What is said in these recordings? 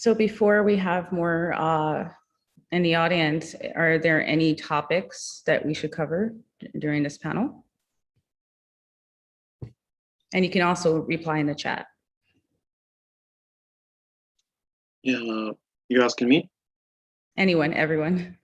So before we have more in the audience, are there any topics that we should cover during this panel? And you can also reply in the chat. Yeah, you asking me? Anyone, everyone.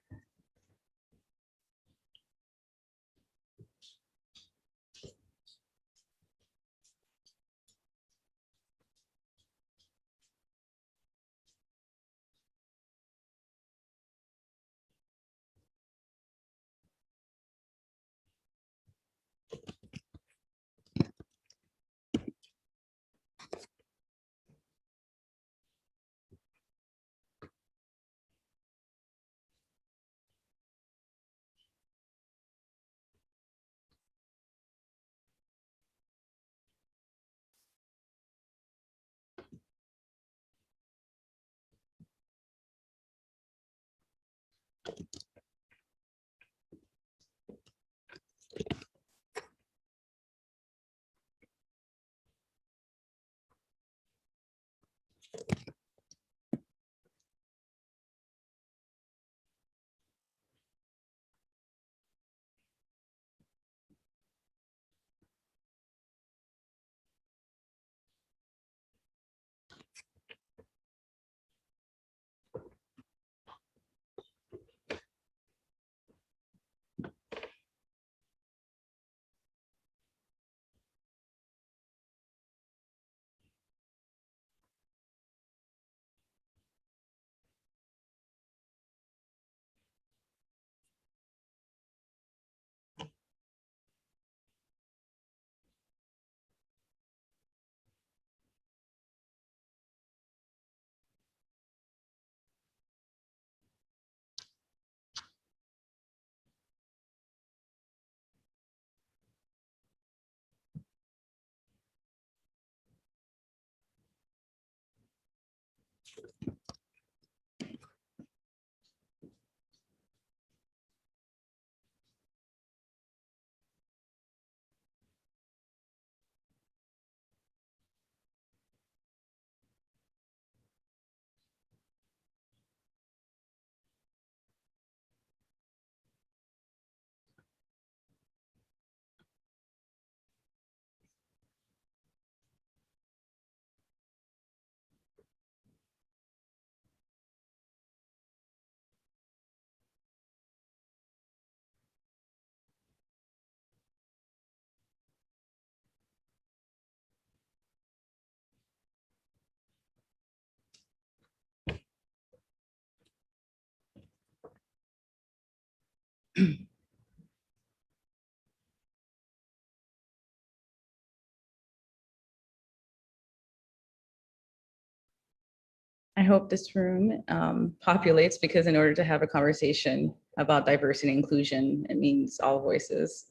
I hope this room populates, because in order to have a conversation about diversity and inclusion, it means all voices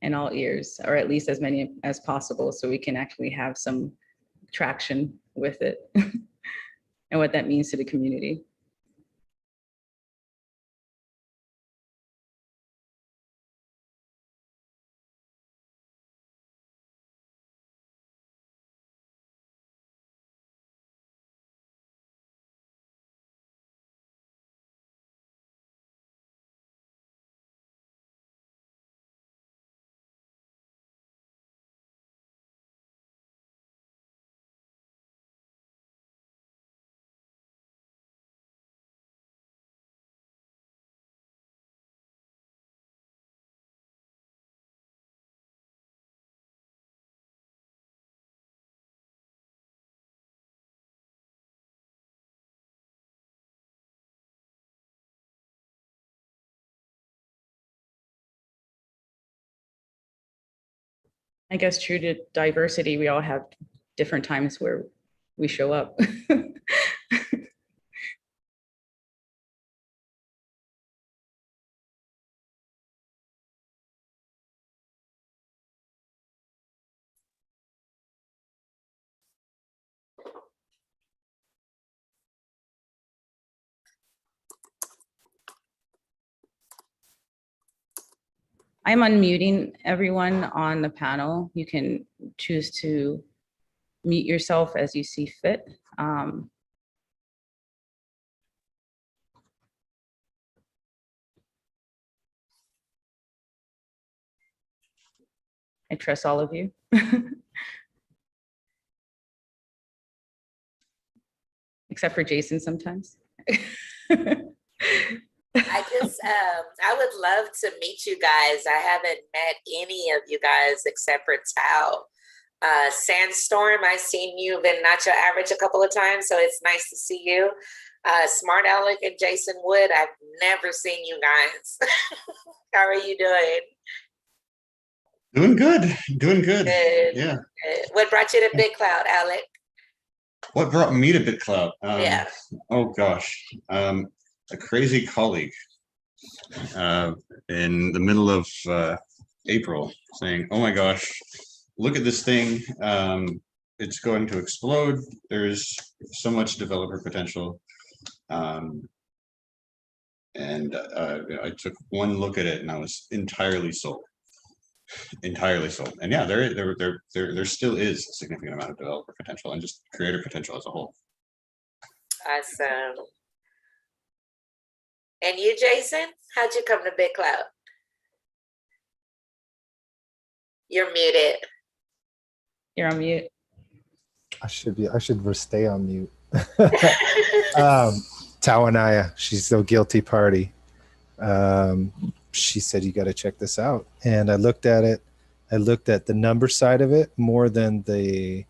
and all ears, or at least as many as possible, so we can actually have some traction with it and what that means to the community. I guess true to diversity, we all have different times where we show up. I'm unmuting everyone on the panel. You can choose to mute yourself as you see fit. I trust all of you. Except for Jason sometimes. I would love to meet you guys. I haven't met any of you guys except for Tao. Sandstorm, I've seen you in Not Your Average a couple of times, so it's nice to see you. Smart Alec and Jason Wood, I've never seen you guys. How are you doing? Doing good, doing good. Good. Yeah. Good. What brought you to BitClout, Alec? What brought me to BitClout? Yeah. Oh gosh, a crazy colleague in the middle of April saying, "Oh my gosh, look at this thing. It's going to explode. There's so much developer potential." And I took one look at it and I was entirely sold. Entirely sold. And yeah, there still is a significant amount of developer potential and just creator potential as a whole. Awesome. And you, Jason, how'd you come to BitClout? You're muted. You're on mute. I should stay on mute. Taonaya, she's so guilty party. She said, you got to check this out. And I looked at it. I looked at the number side of it more than the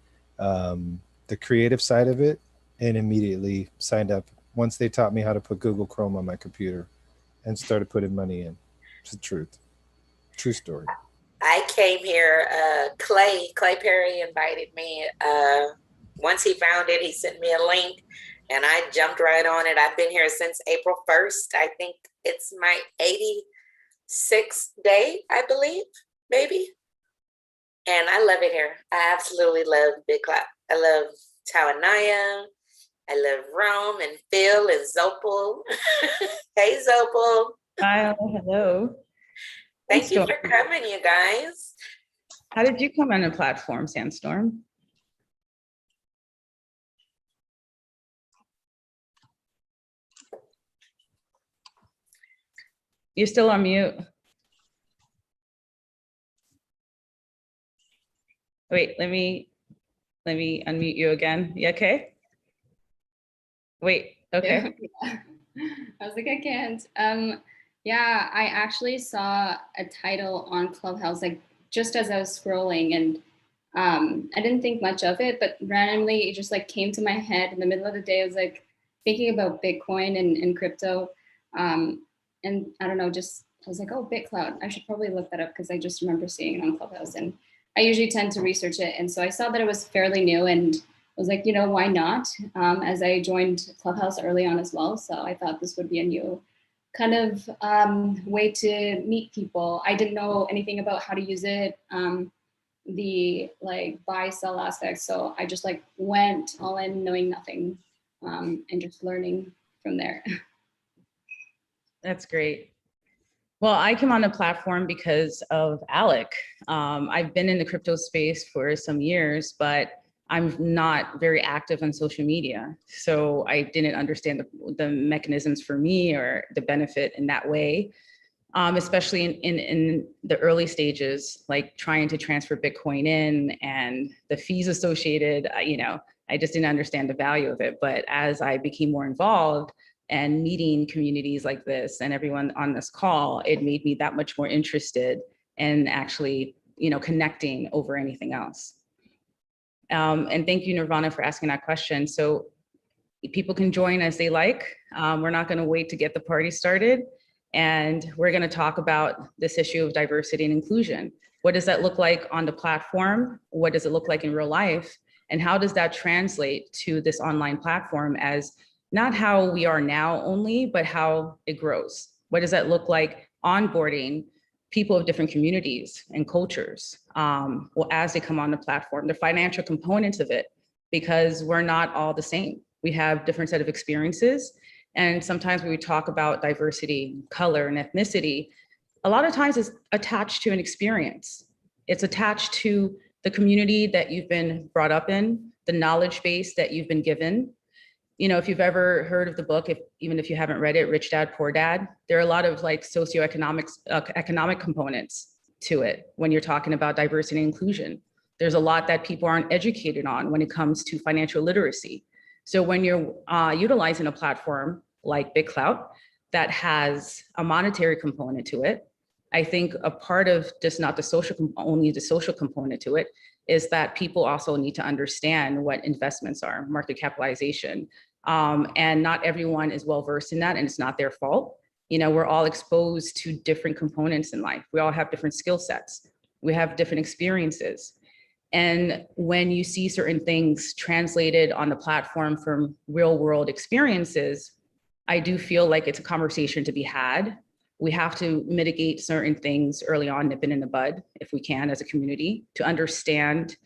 creative side of it, and immediately signed up once they taught me how to put Google Chrome on my computer and started putting money in. It's the truth. True story. I came here, Clay Perry invited me. Once he found it, he sent me a link and I jumped right on it. I've been here since April 1st. I think it's my 86th day, I believe, maybe. And I love it here. I absolutely love BitClout. I love Taonaya. I love Rome and Phil and Zopal. Hey, Zopal. Hi, hello. Thank you for coming, you guys. How did you come on a platform, Sandstorm? You're still on mute. Wait, let me unmute you again. You okay? Wait, okay. Yeah. I was like, I can't. Yeah, I actually saw a title on Clubhouse, like just as I was scrolling, and I didn't think much of it, but randomly it just like came to my head in the middle of the day. I was like thinking about Bitcoin and crypto. And I don't know, just I was like, oh, BitClout. I should probably look that up because I just remember seeing it on Clubhouse, and I usually tend to research it. And so I saw that it was fairly new, and I was like, why not? As I joined Clubhouse early on as well. So I thought this would be a new kind of way to meet people. I didn't know anything about how to use it, the like buy, sell aspects. So I just like went all in knowing nothing and just learning from there. That's great. Well, I came on the platform because of Alec. I've been in the crypto space for some years, but I'm not very active on social media. So I didn't understand the mechanisms for me or the benefit in that way, especially in the early stages, like trying to transfer Bitcoin in and the fees associated, I just didn't understand the value of it. But as I became more involved and meeting communities like this and everyone on this call, it made me that much more interested in actually, connecting over anything else. And thank you, Nirvana, for asking that question. So people can join as they like. We're not going to wait to get the party started. And we're going to talk about this issue of diversity and inclusion. What does that look like on the platform? What does it look like in real life? And how does that translate to this online platform as not how we are now only, but how it grows? What does that look like onboarding people of different communities and cultures as they come on the platform, the financial components of it, because we're not all the same. We have different set of experiences. And sometimes when we talk about diversity, color, and ethnicity, a lot of times it's attached to an experience. It's attached to the community that you've been brought up in, the knowledge base that you've been given. If you've ever heard of the book, even if you haven't read it, Rich Dad, Poor Dad, there are a lot of like socioeconomic economic components to it when you're talking about diversity and inclusion. There's a lot that people aren't educated on when it comes to financial literacy. So when you're utilizing a platform like BitClout that has a monetary component to it, I think a part of just not the social, only the social component to it, is that people also need to understand what investments are, market capitalization. And not everyone is well versed in that, and it's not their fault. You know, we're all exposed to different components in life. We all have different skill sets. We have different experiences. And when you see certain things translated on the platform from real world experiences, I do feel like it's a conversation to be had. We have to mitigate certain things early on, nip it in the bud, if we can, as a community, to understand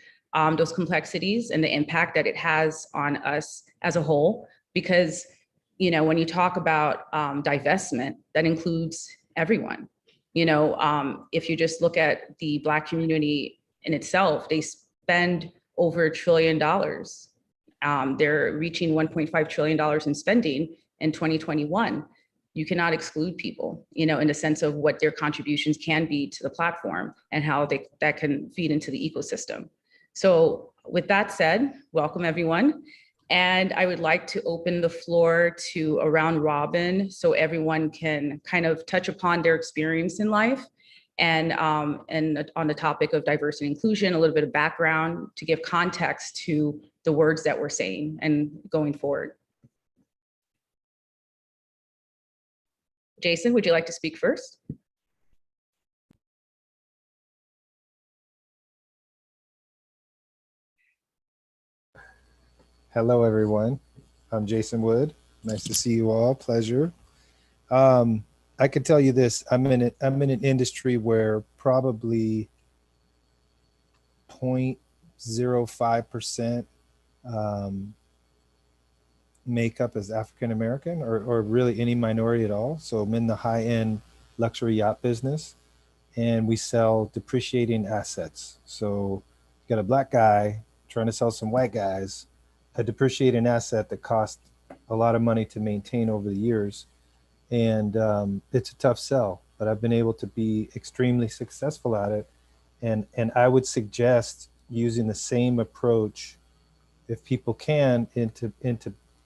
those complexities and the impact that it has on us as a whole. Because, you know, when you talk about divestment, that includes everyone. You know, if you just look at the Black community in itself, they spend over $1 trillion. They're reaching $1.5 trillion in spending in 2021. You cannot exclude people, you know, in the sense of what their contributions can be to the platform and how that can feed into the ecosystem. So with that said, welcome everyone. And I would like to open the floor to a round robin so everyone can kind of touch upon their experience in life and on the topic of diversity and inclusion, a little bit of background to give context to the words that we're saying and going forward. Jason, would you like to speak first? Hello, everyone. I'm Jason Wood. Nice to see you all. Pleasure. I can tell you this. I'm in an industry where probably 0.05% makeup as African American or really any minority at all. So I'm in the high-end luxury yacht business, and we sell depreciating assets. So you got a Black guy trying to sell some white guys a depreciating asset that cost a lot of money to maintain over the years. And it's a tough sell, but I've been able to be extremely successful at it. And I would suggest using the same approach, if people can, into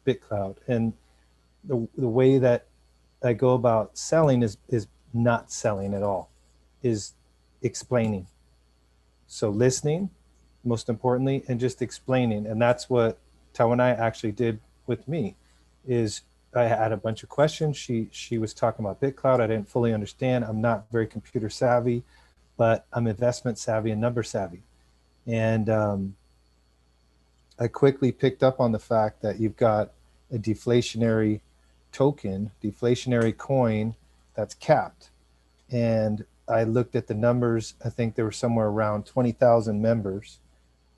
BitClout. And the way that I go about selling is not selling at all, is explaining. So listening, most importantly, and just explaining. And that's what Taonaya actually did with me. Is I had a bunch of questions. She was talking about BitClout. I didn't fully understand. I'm not very computer savvy, but I'm investment savvy and number savvy. And I quickly picked up on the fact that you've got a deflationary token, deflationary coin that's capped. And I looked at the numbers. I think there were somewhere around 20,000 members.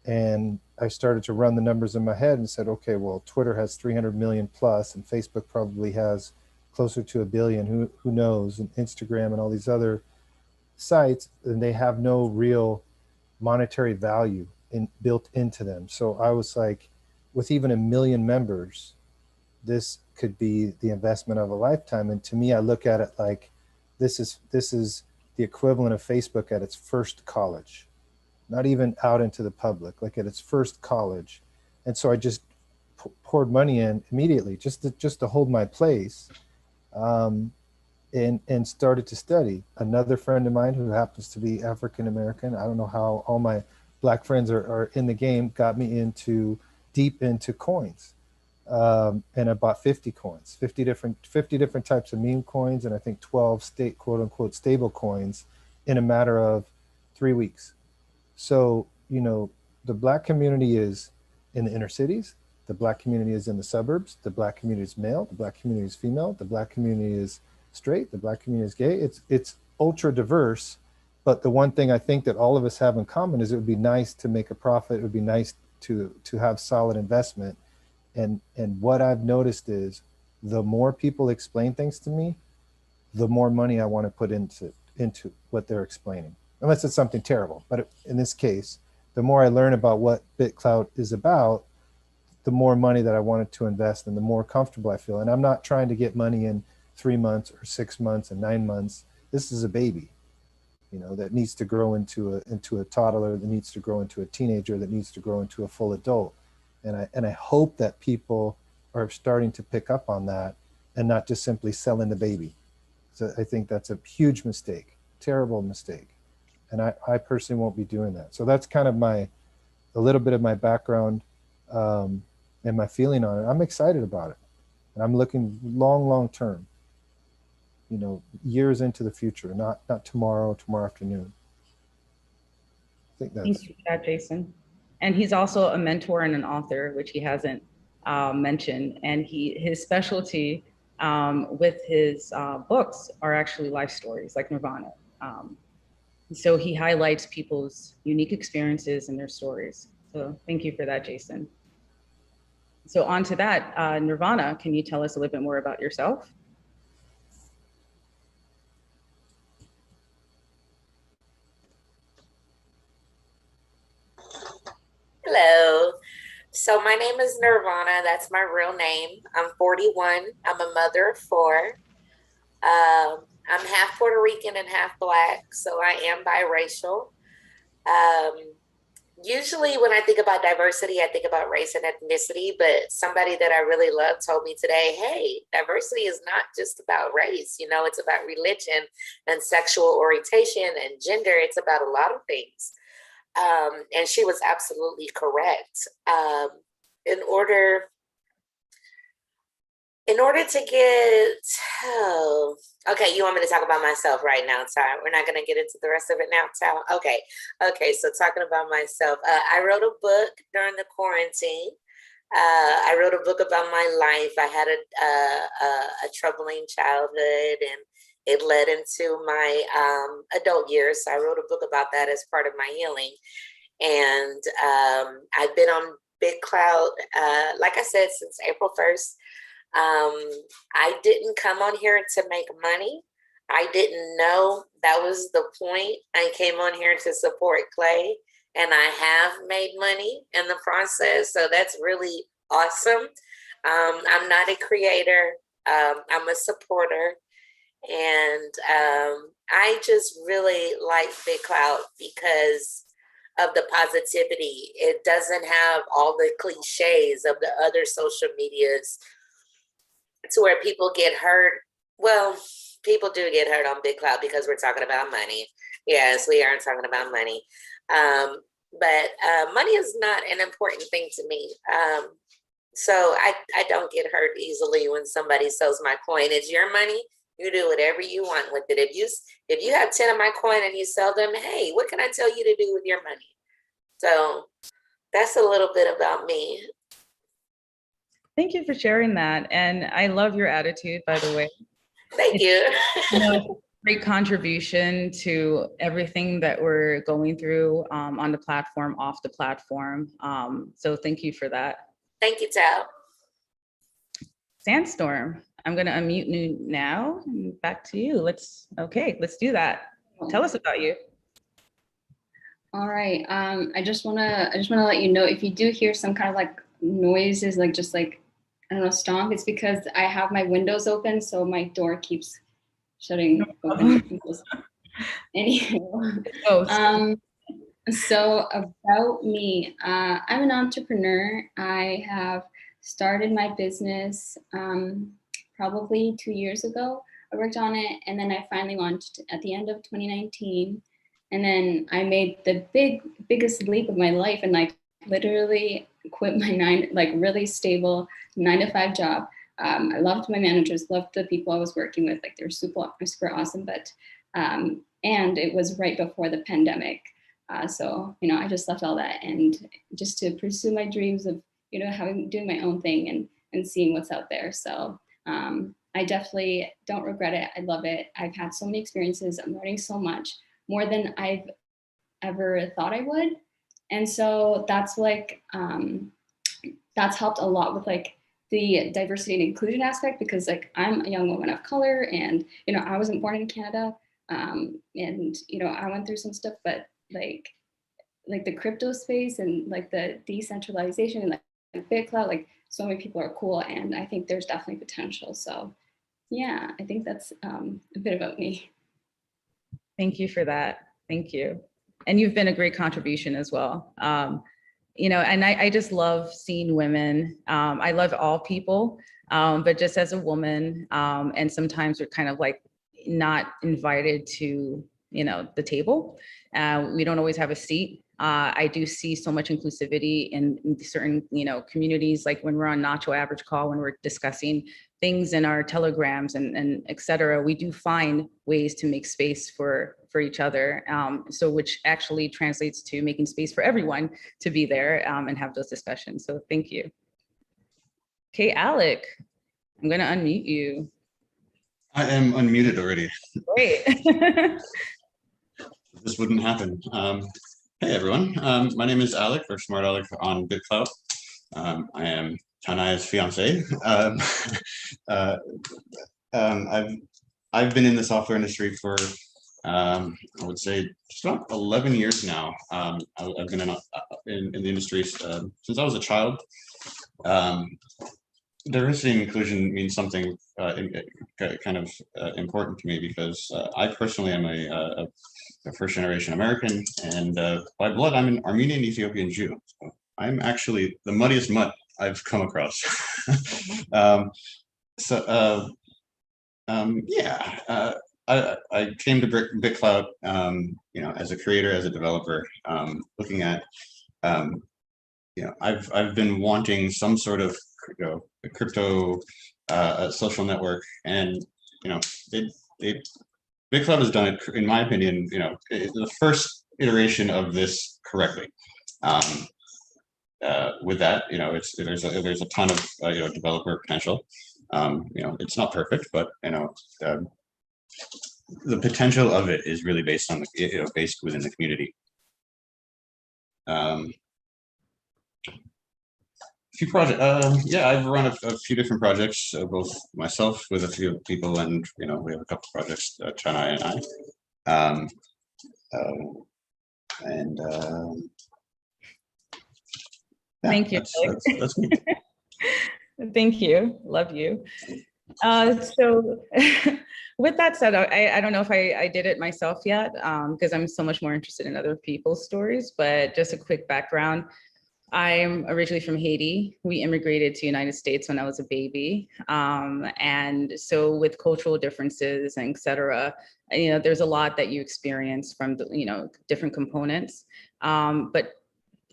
And I started to run the numbers in my head and said, okay, well, Twitter has 300 million plus, and Facebook probably has closer to 1 billion. Who knows? And Instagram and all these other sites, and they have no real monetary value built into them. So I was like, with even 1 million members, this could be the investment of a lifetime. And to me, I look at it like this is the equivalent of Facebook at its first college. Not even out into the public, like at its first college. And so I just poured money in immediately just to hold my place, and started to study. Another friend of mine who happens to be African American, I don't know how all my Black friends are in the game, got me deep into coins. And I bought 50 coins, 50 different types of meme coins, and I think 12 quote unquote stable coins in a matter of 3 weeks. So, you know, the Black community is in the inner cities, the Black community is in the suburbs, the Black community is male, the Black community is female, the Black community is straight, the Black community is gay. It's ultra diverse. But the one thing I think that all of us have in common is it would be nice to make a profit. It would be nice to have solid investment. And what I've noticed is the more people explain things to me, the more money I want to put into what they're explaining. Unless it's something terrible. But in this case, the more I learn about what BitClout is about, the more money that I wanted to invest and the more comfortable I feel. And I'm not trying to get money in 3 months or 6 months and 9 months. This is a baby. you know, that needs to grow into a toddler, that needs to grow into a teenager, that needs to grow into a full adult. And I hope that people are starting to pick up on that and not just simply selling the baby. So I think that's a huge mistake, terrible mistake. And I personally won't be doing that. So that's kind of a little bit of my background and my feeling on it. I'm excited about it. And I'm looking long term, you know, years into the future, not tomorrow afternoon. I think that's. Thank you for that, Jason. And he's also a mentor and an author, which he hasn't mentioned. And his specialty with his books are actually life stories, like Nirvana. So he highlights people's unique experiences and their stories. So thank you for that, Jason. So on to that, Nirvana, can you tell us a little bit more about yourself? Hello. So my name is Nirvana. That's my real name. I'm 41. I'm a mother of 4. I'm half Puerto Rican and half Black, so I am biracial. Usually when I think about diversity, I think about race and ethnicity, but somebody that I really love told me today, hey, diversity is not just about race, you know, it's about religion and sexual orientation and gender. It's about a lot of things. And she was absolutely correct. In order to get, okay, you want me to talk about myself right now, Ty? We're not going to get into the rest of it now, Ty? Okay, so talking about myself, I wrote a book during the quarantine. I wrote a book about my life. I had a troubling childhood, and it led into my adult years. So I wrote a book about that as part of my healing. And I've been on BitClout, like I said, since April 1st. I didn't come on here to make money. I didn't know that was the point. I came on here to support Clay, and I have made money in the process. So that's really awesome. I'm not a creator. I'm a supporter. And I just really like BitClout because of the positivity. It doesn't have all the cliches of the other social medias to where people get hurt. Well, people do get hurt on BitClout because we're talking about money. Yes, we are talking about money. But money is not an important thing to me. So I don't get hurt easily when somebody sells my coin. It's your money. You do whatever you want with it. If you have 10 of my coin and you sell them, hey, what can I tell you to do with your money? So that's a little bit about me. Thank you for sharing that. And I love your attitude, by the way. Thank you. Great contribution to everything that we're going through on the platform, off the platform. So thank you for that. Thank you, Tal. Sandstorm, I'm going to unmute you now. Back to you. Let's do that. Tell us about you. All right. I just wanna let you know, if you do hear some kind of like noises, like just like, I don't know, stomp, it's because I have my windows open, so my door keeps shutting open. Anyway, so about me, I'm an entrepreneur. I have started my business probably 2 years ago. I worked on it, and then I finally launched at the end of 2019. And then I made the biggest leap of my life, and like literally quit my really stable 9-to-5 job. I loved my managers, loved the people I was working with. Like, they were super awesome. But and it was right before the pandemic. So, you know, I just left all that and just to pursue my dreams of, you know, doing my own thing and seeing what's out there. So I definitely don't regret it. I love it. I've had so many experiences. I'm learning so much, more than I've ever thought I would. And so that's like, that's helped a lot with like the diversity and inclusion aspect, because like I'm a young woman of color, and, you know, I wasn't born in Canada. And, you know, I went through some stuff, but like the crypto space and like the decentralization and like BitClout, like so many people are cool, and I think there's definitely potential. So yeah, I think that's a bit about me. Thank you for that. Thank you. And you've been a great contribution as well. You know, and I just love seeing women. I love all people, but just as a woman, and sometimes we're kind of like not invited to, you know, the table. We don't always have a seat. I do see so much inclusivity in certain, you know, communities, like when we're on Nacho Average Call, when we're discussing things in our telegrams and et cetera, we do find ways to make space for each other. So which actually translates to making space for everyone to be there and have those discussions. So thank you. Okay, Alec, I'm gonna unmute you. I am unmuted already. Great. This wouldn't happen. Hey everyone, my name is Alec, or Smart Alec on BitClout. I am Taonaya's fiance. I've been in the software industry for I would say just about 11 years now. I've been in the industry since I was a child. Diversity and inclusion means something kind of important to me because I personally am a first generation American, and by blood I'm an Armenian Ethiopian Jew. So I'm actually the muddiest mutt I've come across. Yeah, I came to BitClout, you know, as a creator, as a developer, looking at, you know, I've been wanting some sort of, you know, a crypto social network, and you know, BitClout has done it, in my opinion, you know, the first iteration of this correctly. With that, you know, there's a ton of you know, developer potential. You know, it's not perfect, but you know, the potential of it is really based on the, you know, based within the community. Few projects. Yeah, I've run a few different projects, both myself with a few people, and you know, we have a couple projects, Taonaya and I. Yeah, Thank you. That's me. Thank you. Love you. So with that said, I don't know if I did it myself yet, because I'm so much more interested in other people's stories, but just a quick background. I'm originally from Haiti. We immigrated to the United States when I was a baby. And so with cultural differences and et cetera, you know, there's a lot that you experience from the, you know, different components. But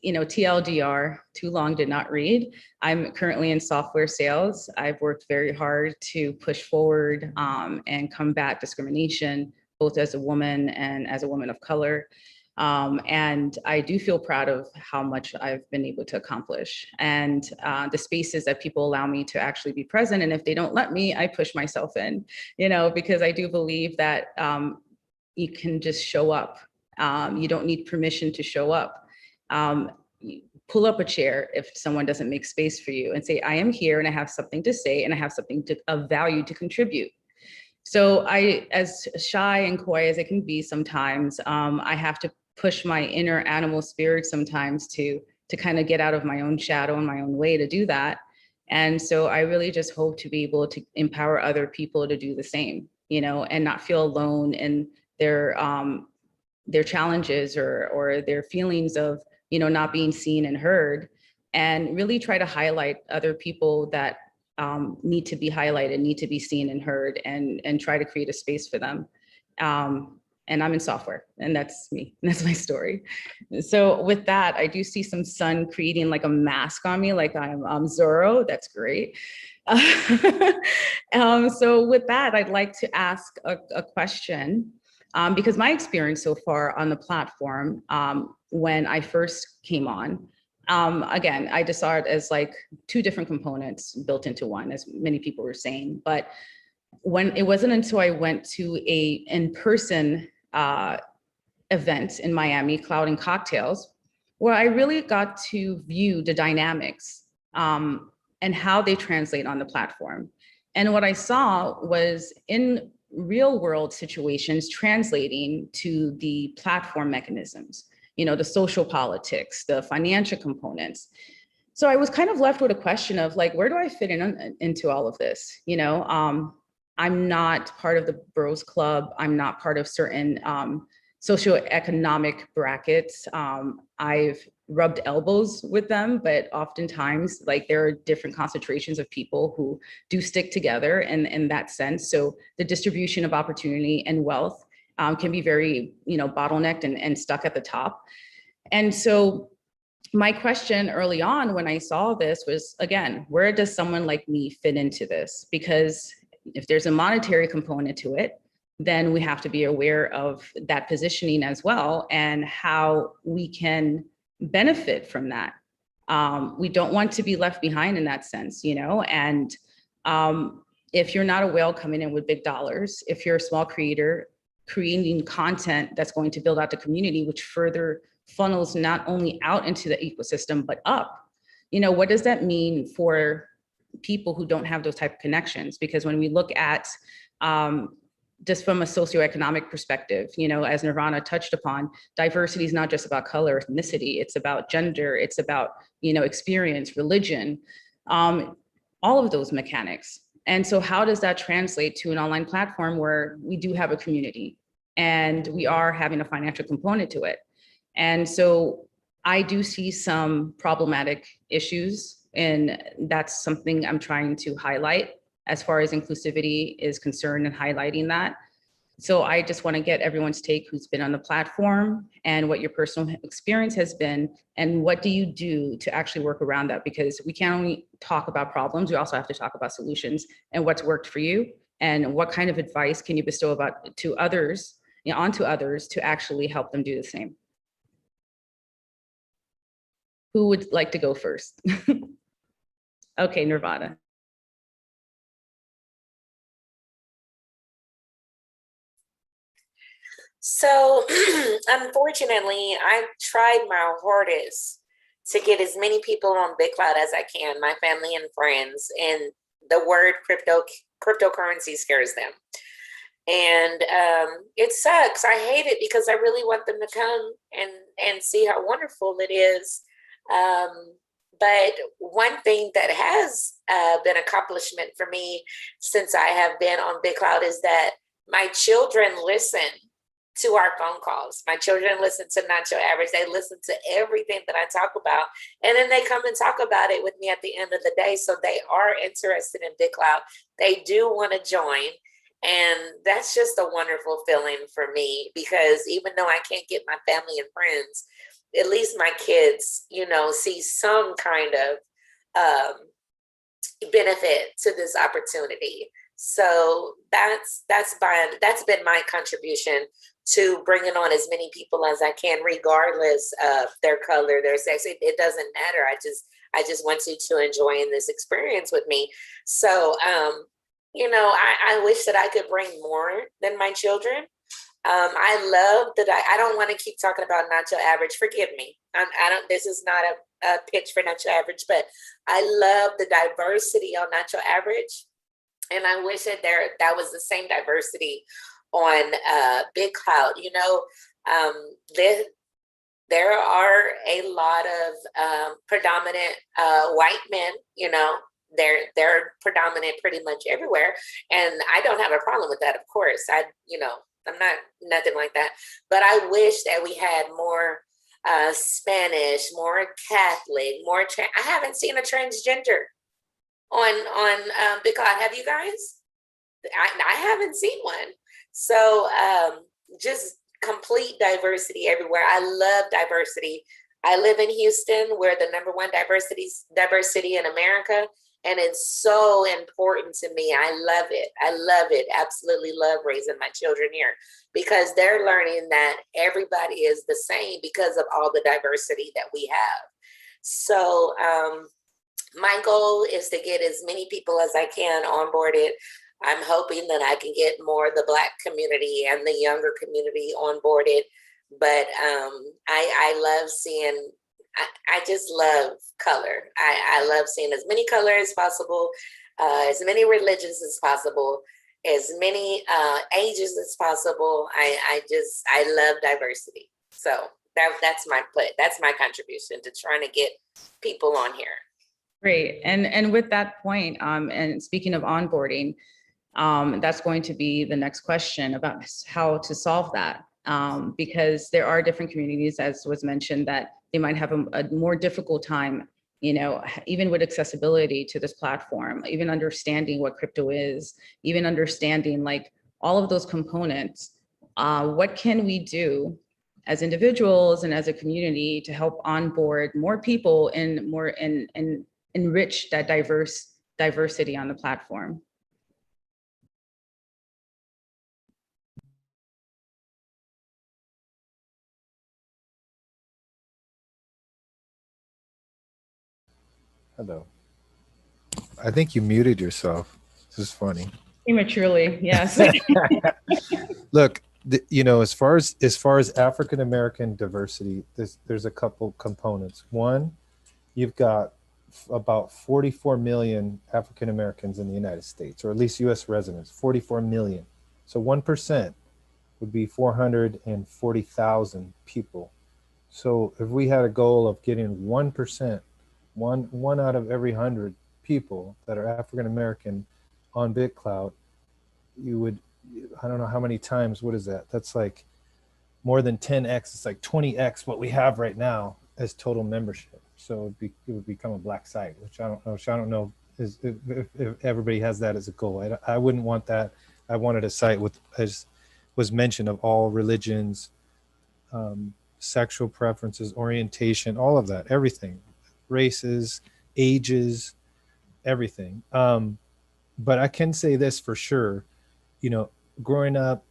you know, TLDR, too long did not read. I'm currently in software sales. I've worked very hard to push forward and combat discrimination, both as a woman and as a woman of color. And I do feel proud of how much I've been able to accomplish, and the spaces that people allow me to actually be present. And if they don't let me, I push myself in, you know, because I do believe that you can just show up. You don't need permission to show up. Pull up a chair if someone doesn't make space for you and say, I am here and I have something to say and I have something of value to contribute. So I, as shy and coy as it can be sometimes, I have to push my inner animal spirit sometimes to kind of get out of my own shadow and my own way to do that. And so I really just hope to be able to empower other people to do the same, you know, and not feel alone in their challenges or their feelings of, you know, not being seen and heard, and really try to highlight other people that need to be highlighted, need to be seen and heard, and try to create a space for them. And I'm in software, and that's me. That's my story. So with that, I do see some sun creating like a mask on me, like I'm Zorro. That's great. So with that, I'd like to ask a question. Because my experience so far on the platform, when I first came on, again, I just saw it as like two different components built into one, as many people were saying. But when it wasn't until I went to a in-person event in Miami, Cloud and Cocktails, where I really got to view the dynamics and how they translate on the platform. And what I saw was in real world situations translating to the platform mechanisms, you know, the social politics, the financial components. So I was kind of left with a question of like, where do I fit into all of this? You know, I'm not part of the Bros Club. I'm not part of certain socioeconomic brackets. I've rubbed elbows with them, but oftentimes like there are different concentrations of people who do stick together in that sense. So the distribution of opportunity and wealth can be very, bottlenecked and stuck at the top. And so my question early on when I saw this was, again, where does someone like me fit into this? Because if there's a monetary component to it, then we have to be aware of that positioning as well and how we can benefit from that. We don't want to be left behind in that sense, and if you're not a whale coming in with big dollars, if you're a small creator creating content that's going to build out the community, which further funnels not only out into the ecosystem, but up, what does that mean for people who don't have those type of connections? Because when we look at just from a socioeconomic perspective, as Nirvana touched upon, diversity is not just about color, ethnicity, it's about gender, it's about, experience, religion, all of those mechanics. And so how does that translate to an online platform where we do have a community and we are having a financial component to it? And so I do see some problematic issues, and that's something I'm trying to highlight as far as inclusivity is concerned and highlighting that. So I just want to get everyone's take who's been on the platform and what your personal experience has been, and what do you do to actually work around that? Because we can't only talk about problems, we also have to talk about solutions and what's worked for you, and what kind of advice can you bestow to others, onto others to actually help them do the same. Who would like to go first? Okay, Nirvana. So unfortunately, I've tried my hardest to get as many people on BitClout as I can, my family and friends, and the word cryptocurrency scares them. And it sucks. I hate it because I really want them to come and see how wonderful it is. But one thing that has been an accomplishment for me since I have been on BitClout is that my children listen to our phone calls. My children listen to Not Your Average. They listen to everything that I talk about. And then they come and talk about it with me at the end of the day. So they are interested in BitClout. They do want to join. And that's just a wonderful feeling for me, because even though I can't get my family and friends, at least my kids, see some kind of benefit to this opportunity. So that's been my contribution to bringing on as many people as I can, regardless of their color, their sex. It doesn't matter. I just want you to enjoy this experience with me. So, I wish that I could bring more than my children. I love that I don't want to keep talking about Not Your Average. Forgive me. This is not a pitch for Not Your Average, but I love the diversity on Not Your Average. And I wish that that was the same diversity on BitClout. There are a lot of predominant white men, they're predominant pretty much everywhere. And I don't have a problem with that, of course. I'm not nothing like that. But I wish that we had more Spanish, more Catholic, more I haven't seen a transgender on BitClout. Have you guys? I haven't seen one. So just complete diversity everywhere. I love diversity. I live in Houston. We're the #1 diversity in America. And it's so important to me. I love it. I love it. Absolutely love raising my children here, because they're learning that everybody is the same because of all the diversity that we have. So my goal is to get as many people as I can onboarded. I'm hoping that I can get more of the Black community and the younger community onboarded. But I love seeing, I just love color. I love seeing as many colors as possible, as many religions as possible, as many ages as possible. I love diversity. So that's my contribution to trying to get people on here. Great. And with that point, and speaking of onboarding, that's going to be the next question about how to solve that. because there are different communities, as was mentioned, that they might have a more difficult time, you know, even with accessibility to this platform, even understanding what crypto is, even understanding like all of those components. What can we do as individuals and as a community to help onboard more people and more and enrich that diversity on the platform? Hello. I think you muted yourself. This is funny. Prematurely, yes. Look, you know, as far as African American diversity, there's a couple components. One, you've got about 44 million African Americans in the United States, or at least U.S. residents. 44 million. So 1% would be 440,000 people. So if we had a goal of getting 1%, one out of every 100 people that are African American on BitClout, you would, I don't know how many times, what is that? That's like more than 10x. It's like 20x what we have right now as total membership. So it would become a black site, which I don't know if everybody has that as a goal. I wouldn't want that. I wanted a site with, as was mentioned, of all religions, sexual preferences, orientation, all of that, everything, races, ages, everything. But I can say this for sure, you know, growing up,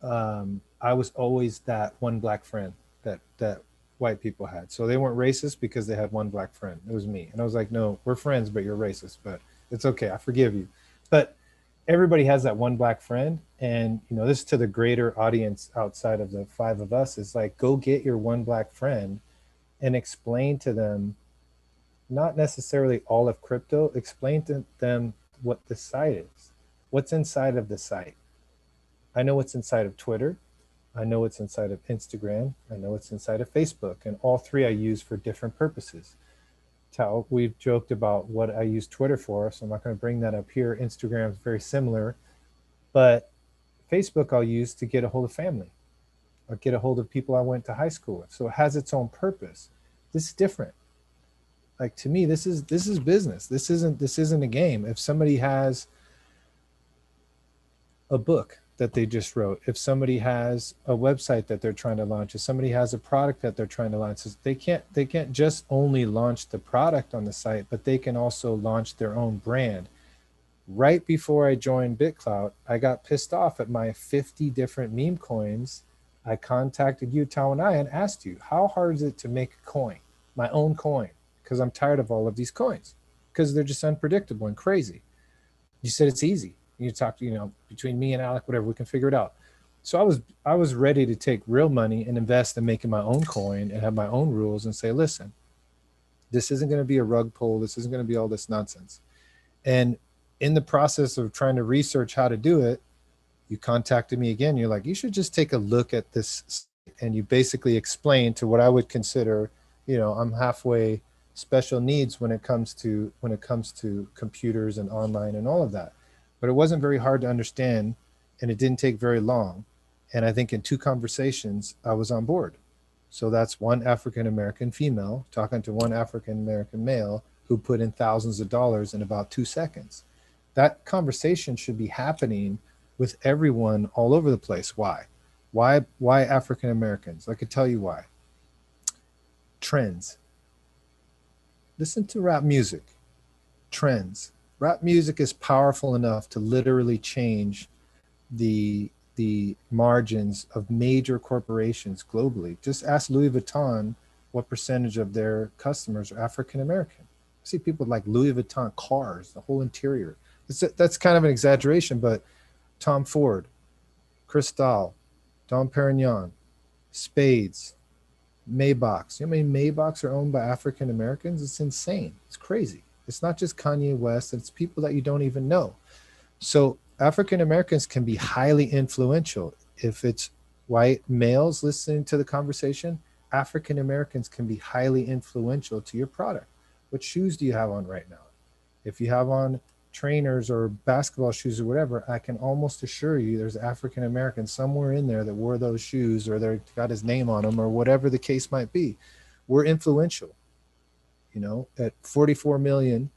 I was always that one black friend that white people had. So they weren't racist because they had one black friend. It was me. And I was like, no, we're friends, but you're racist, but it's okay. I forgive you. But everybody has that one black friend. And, you know, this to the greater audience outside of the five of us is like, go get your one black friend and explain to them, not necessarily all of crypto, explain to them what the site is, what's inside of the site. I know what's inside of Twitter. I know what's inside of Instagram. I know what's inside of Facebook, and all three I use for different purposes. Tao, we've joked about what I use Twitter for, so I'm not going to bring that up here. Instagram is very similar, but Facebook I'll use to get a hold of family or get a hold of people I went to high school with. So it has its own purpose. This is different. Like, to me, this is business. This isn't a game. If somebody has a book that they just wrote, if somebody has a website that they're trying to launch, if somebody has a product that they're trying to launch, they can't just only launch the product on the site, but they can also launch their own brand. Right before I joined BitClout, I got pissed off at my 50 different meme coins. I contacted you, Taonaya, and asked you, how hard is it to make a coin, my own coin? Because I'm tired of all of these coins because they're just unpredictable and crazy. You said it's easy. You talked, you know, between me and Alec, whatever, we can figure it out. So I was ready to take real money and invest in making my own coin and have my own rules and say, listen, this isn't going to be a rug pull. This isn't going to be all this nonsense. And in the process of trying to research how to do it, you contacted me again. You're like, you should just take a look at this. And you basically explain to what I would consider, you know, I'm halfway special needs when it comes to computers and online and all of that. But it wasn't very hard to understand, and it didn't take very long. And I think in 2 conversations, I was on board. So that's one African-American female talking to one African-American male who put in thousands of dollars in about 2 seconds. That conversation should be happening with everyone all over the place. Why? Why African-Americans? I could tell you why. Trends. Listen to rap music. Trends. Rap music is powerful enough to literally change the margins of major corporations globally. Just ask Louis Vuitton what percentage of their customers are African American. I see people like Louis Vuitton cars, the whole interior. That's kind of an exaggeration, but Tom Ford, Cristal, Dom Perignon, Spades, Maybachs. You know how many Maybachs are owned by African Americans? It's insane. It's crazy. It's not just Kanye West, it's people that you don't even know. So African Americans can be highly influential. If it's white males listening to the conversation, African Americans can be highly influential to your product. What shoes do you have on right now? If you have on trainers or basketball shoes or whatever, I can almost assure you there's African American somewhere in there that wore those shoes, or they got his name on them, or whatever the case might be. We're influential, you know, at 44 million,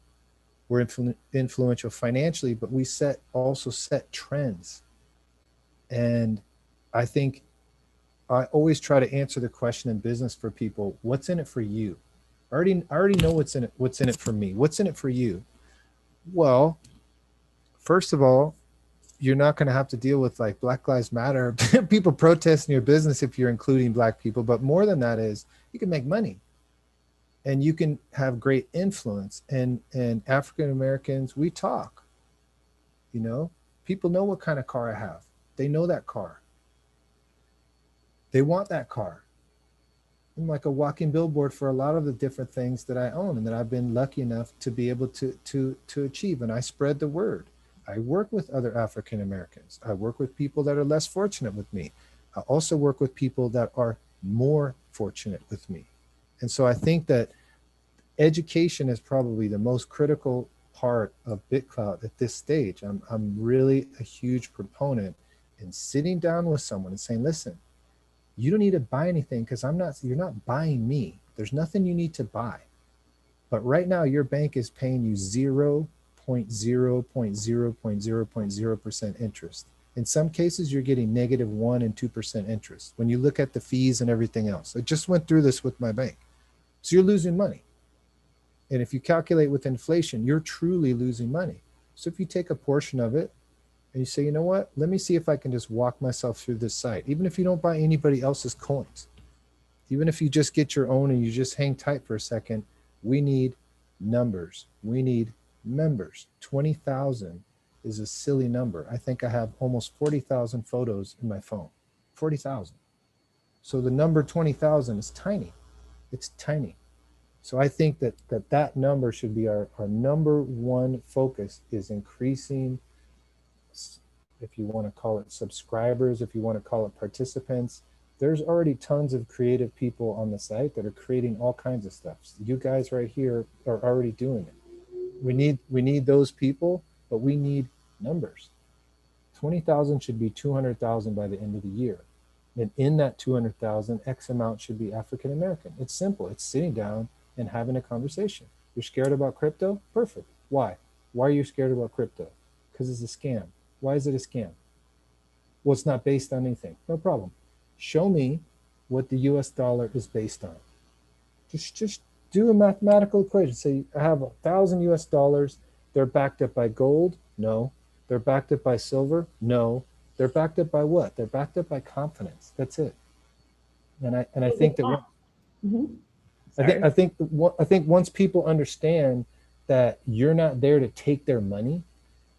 we're influential financially, but we also set trends. And I think I always try to answer the question in business for people, what's in it for you? I already know what's in it for me. What's in it for you? Well, first of all, you're not going to have to deal with like Black Lives Matter, people protesting your business if you're including Black people. But more than that is you can make money and you can have great influence. And African Americans, we talk, you know, people know what kind of car I have. They know that car. They want that car. I'm like a walking billboard for a lot of the different things that I own and that I've been lucky enough to be able to achieve. And I spread the word. I work with other African Americans. I work with people that are less fortunate with me. I also work with people that are more fortunate with me. And so I think that education is probably the most critical part of BitClout at this stage. I'm really a huge proponent in sitting down with someone and saying, listen, you don't need to buy anything because you're not buying me. There's nothing you need to buy. But right now your bank is paying you 0.0.0.0.0% interest. In some cases, you're getting -1% and 2% interest when you look at the fees and everything else. I just went through this with my bank. So you're losing money. And if you calculate with inflation, you're truly losing money. So if you take a portion of it, and you say, you know what, let me see if I can just walk myself through this site. Even if you don't buy anybody else's coins, even if you just get your own and you just hang tight for a second, we need numbers. We need members. 20,000 is a silly number. I think I have almost 40,000 photos in my phone, 40,000. So the number 20,000 is tiny. It's tiny. So I think that number should be our number one focus, is increasing, if you want to call it subscribers, if you want to call it participants. There's already tons of creative people on the site that are creating all kinds of stuff. You guys right here are already doing it. We need those people, but we need numbers. 20,000 should be 200,000 by the end of the year. And in that 200,000, X amount should be African American. It's simple. It's sitting down and having a conversation. You're scared about crypto? Perfect. Why? Why are you scared about crypto? Because it's a scam. Why is it a scam? Well, it's not based on anything. No problem. Show me what the US dollar is based on. Just do a mathematical equation. Say I have 1,000 US dollars. They're backed up by gold? No. They're backed up by silver? No. They're backed up by what? They're backed up by confidence. That's it. And I think that I think once people understand that you're not there to take their money,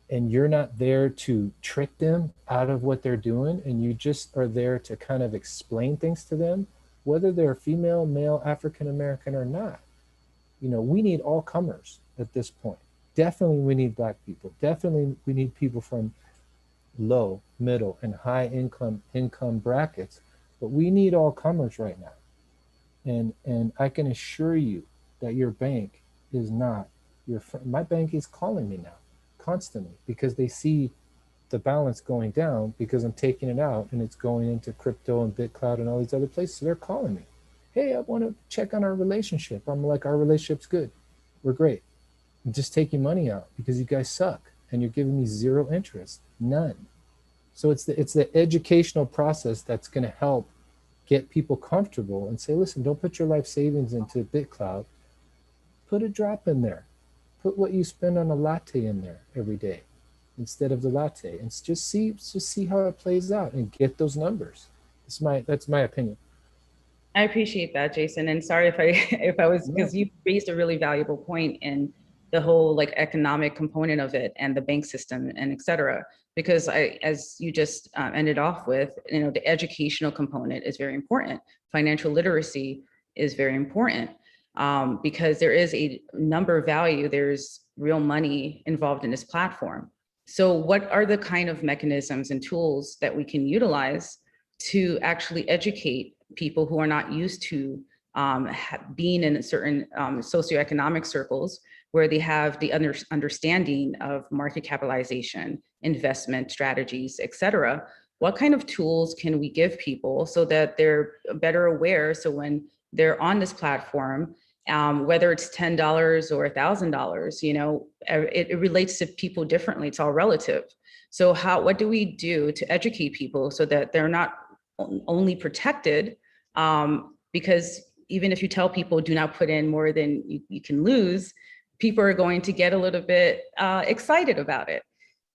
and you're not there to trick them out of what they're doing, and you just are there to kind of explain things to them, whether they're female, male, African American or not. You know, we need all comers at this point. Definitely we need Black people. Definitely we need people from low, middle, and high income brackets, but we need all comers right now. And I can assure you that your bank is not your friend. My bank is calling me now constantly because they see the balance going down because I'm taking it out and it's going into crypto and BitClout and all these other places. So they're calling me. Hey, I want to check on our relationship. I'm like, our relationship's good. We're great. I'm just taking money out because you guys suck and you're giving me zero interest, none. So it's the educational process that's going to help get people comfortable and say, listen, don't put your life savings into BitClout. Put a drop in there. Put what you spend on a latte in there every day instead of the latte, and just see how it plays out and get those numbers. That's my opinion. I appreciate that, Jason. And sorry if I was, because you raised a really valuable point in the whole like economic component of it and the bank system and et cetera. Because as you just ended off with, you know, the educational component is very important. Financial literacy is very important. Because there is a number value, there's real money involved in this platform. So what are the kind of mechanisms and tools that we can utilize to actually educate people who are not used to being in certain socioeconomic circles where they have the understanding of market capitalization, investment strategies, et cetera, what kind of tools can we give people so that they're better aware? So when they're on this platform, whether it's $10 or $1,000, you know, it relates to people differently. It's all relative. So what do we do to educate people so that they're not only protected, because even if you tell people do not put in more than you can lose, people are going to get a little bit excited about it.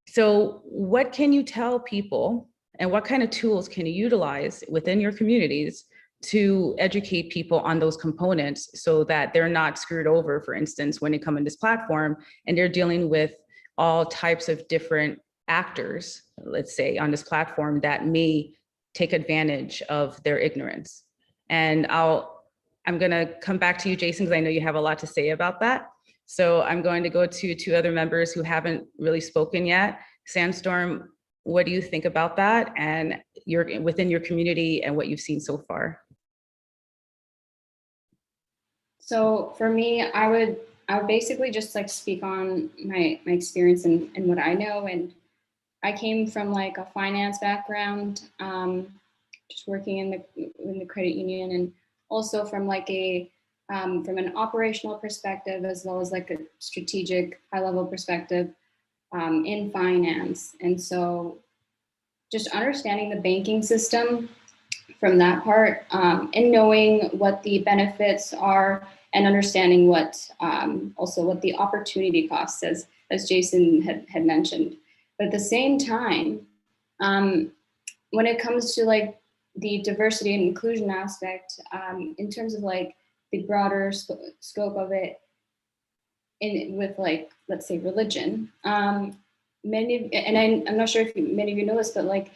So what can you tell people, and what kind of tools can you utilize within your communities to educate people on those components so that they're not screwed over, for instance, when they come in this platform and they're dealing with all types of different actors, let's say, on this platform that may take advantage of their ignorance. And I'm gonna come back to you, Jason, because I know you have a lot to say about that. So I'm going to go to two other members who haven't really spoken yet. Sandstorm, what do you think about that and within your community and what you've seen so far? So for me, I would basically just like speak on my experience and what I know. And I came from like a finance background, just working in the credit union, and also from like from an operational perspective, as well as like a strategic high level perspective in finance. And so just understanding the banking system from that part, and knowing what the benefits are, and understanding what also what the opportunity cost is, as Jason had mentioned. But at the same time, when it comes to like the diversity and inclusion aspect, in terms of like the broader scope of it, with like, let's say religion, I'm not sure if many of you know this, but like,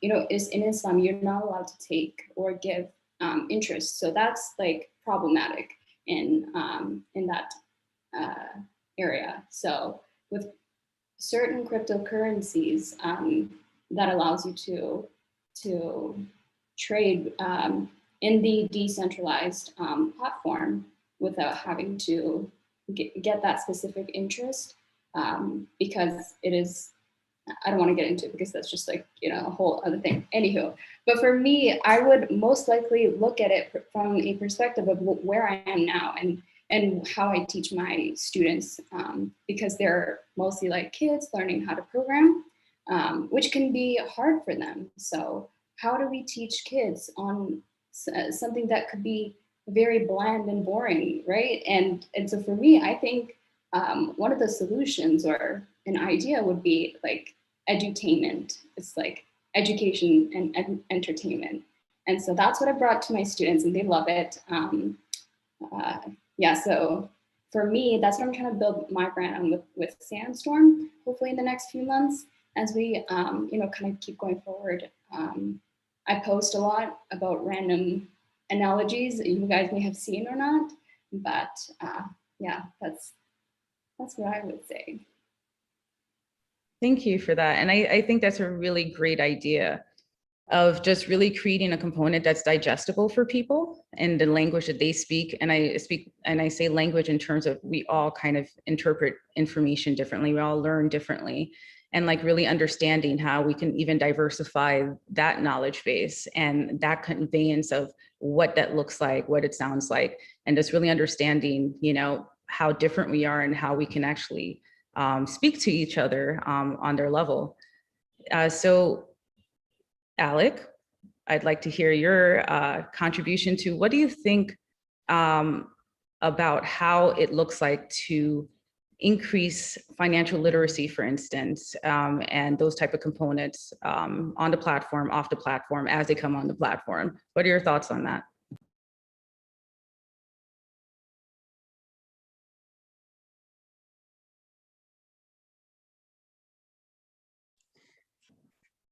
you know, is in Islam, you're not allowed to take or give interest. So that's like problematic in that area. So with certain cryptocurrencies, that allows you to trade in the decentralized platform without having to get that specific interest, because it is, I don't want to get into it because that's just like, you know, a whole other thing. Anywho, but for me, I would most likely look at it from a perspective of where I am now and how I teach my students, because they're mostly like kids learning how to program, which can be hard for them. So how do we teach kids on something that could be very bland and boring, right? And so for me, I think one of the solutions or an idea would be like edutainment. It's like education and entertainment. And so that's what I brought to my students, and they love it. Yeah, so for me, that's what I'm trying to build my brand on with Sandstorm, hopefully in the next few months, as we you know, kind of keep going forward. I post a lot about random analogies that you guys may have seen or not, but yeah, that's what I would say. Thank you for that. And I think that's a really great idea of just really creating a component that's digestible for people in the language that they speak. And I say language in terms of we all kind of interpret information differently. We all learn differently, and like really understanding how we can even diversify that knowledge base and that conveyance of what that looks like, what it sounds like, and just really understanding, you know, how different we are and how we can actually speak to each other on their level. So Alec, I'd like to hear your contribution to what do you think about how it looks like to increase financial literacy, for instance, and those type of components on the platform, off the platform, as they come on the platform. What are your thoughts on that?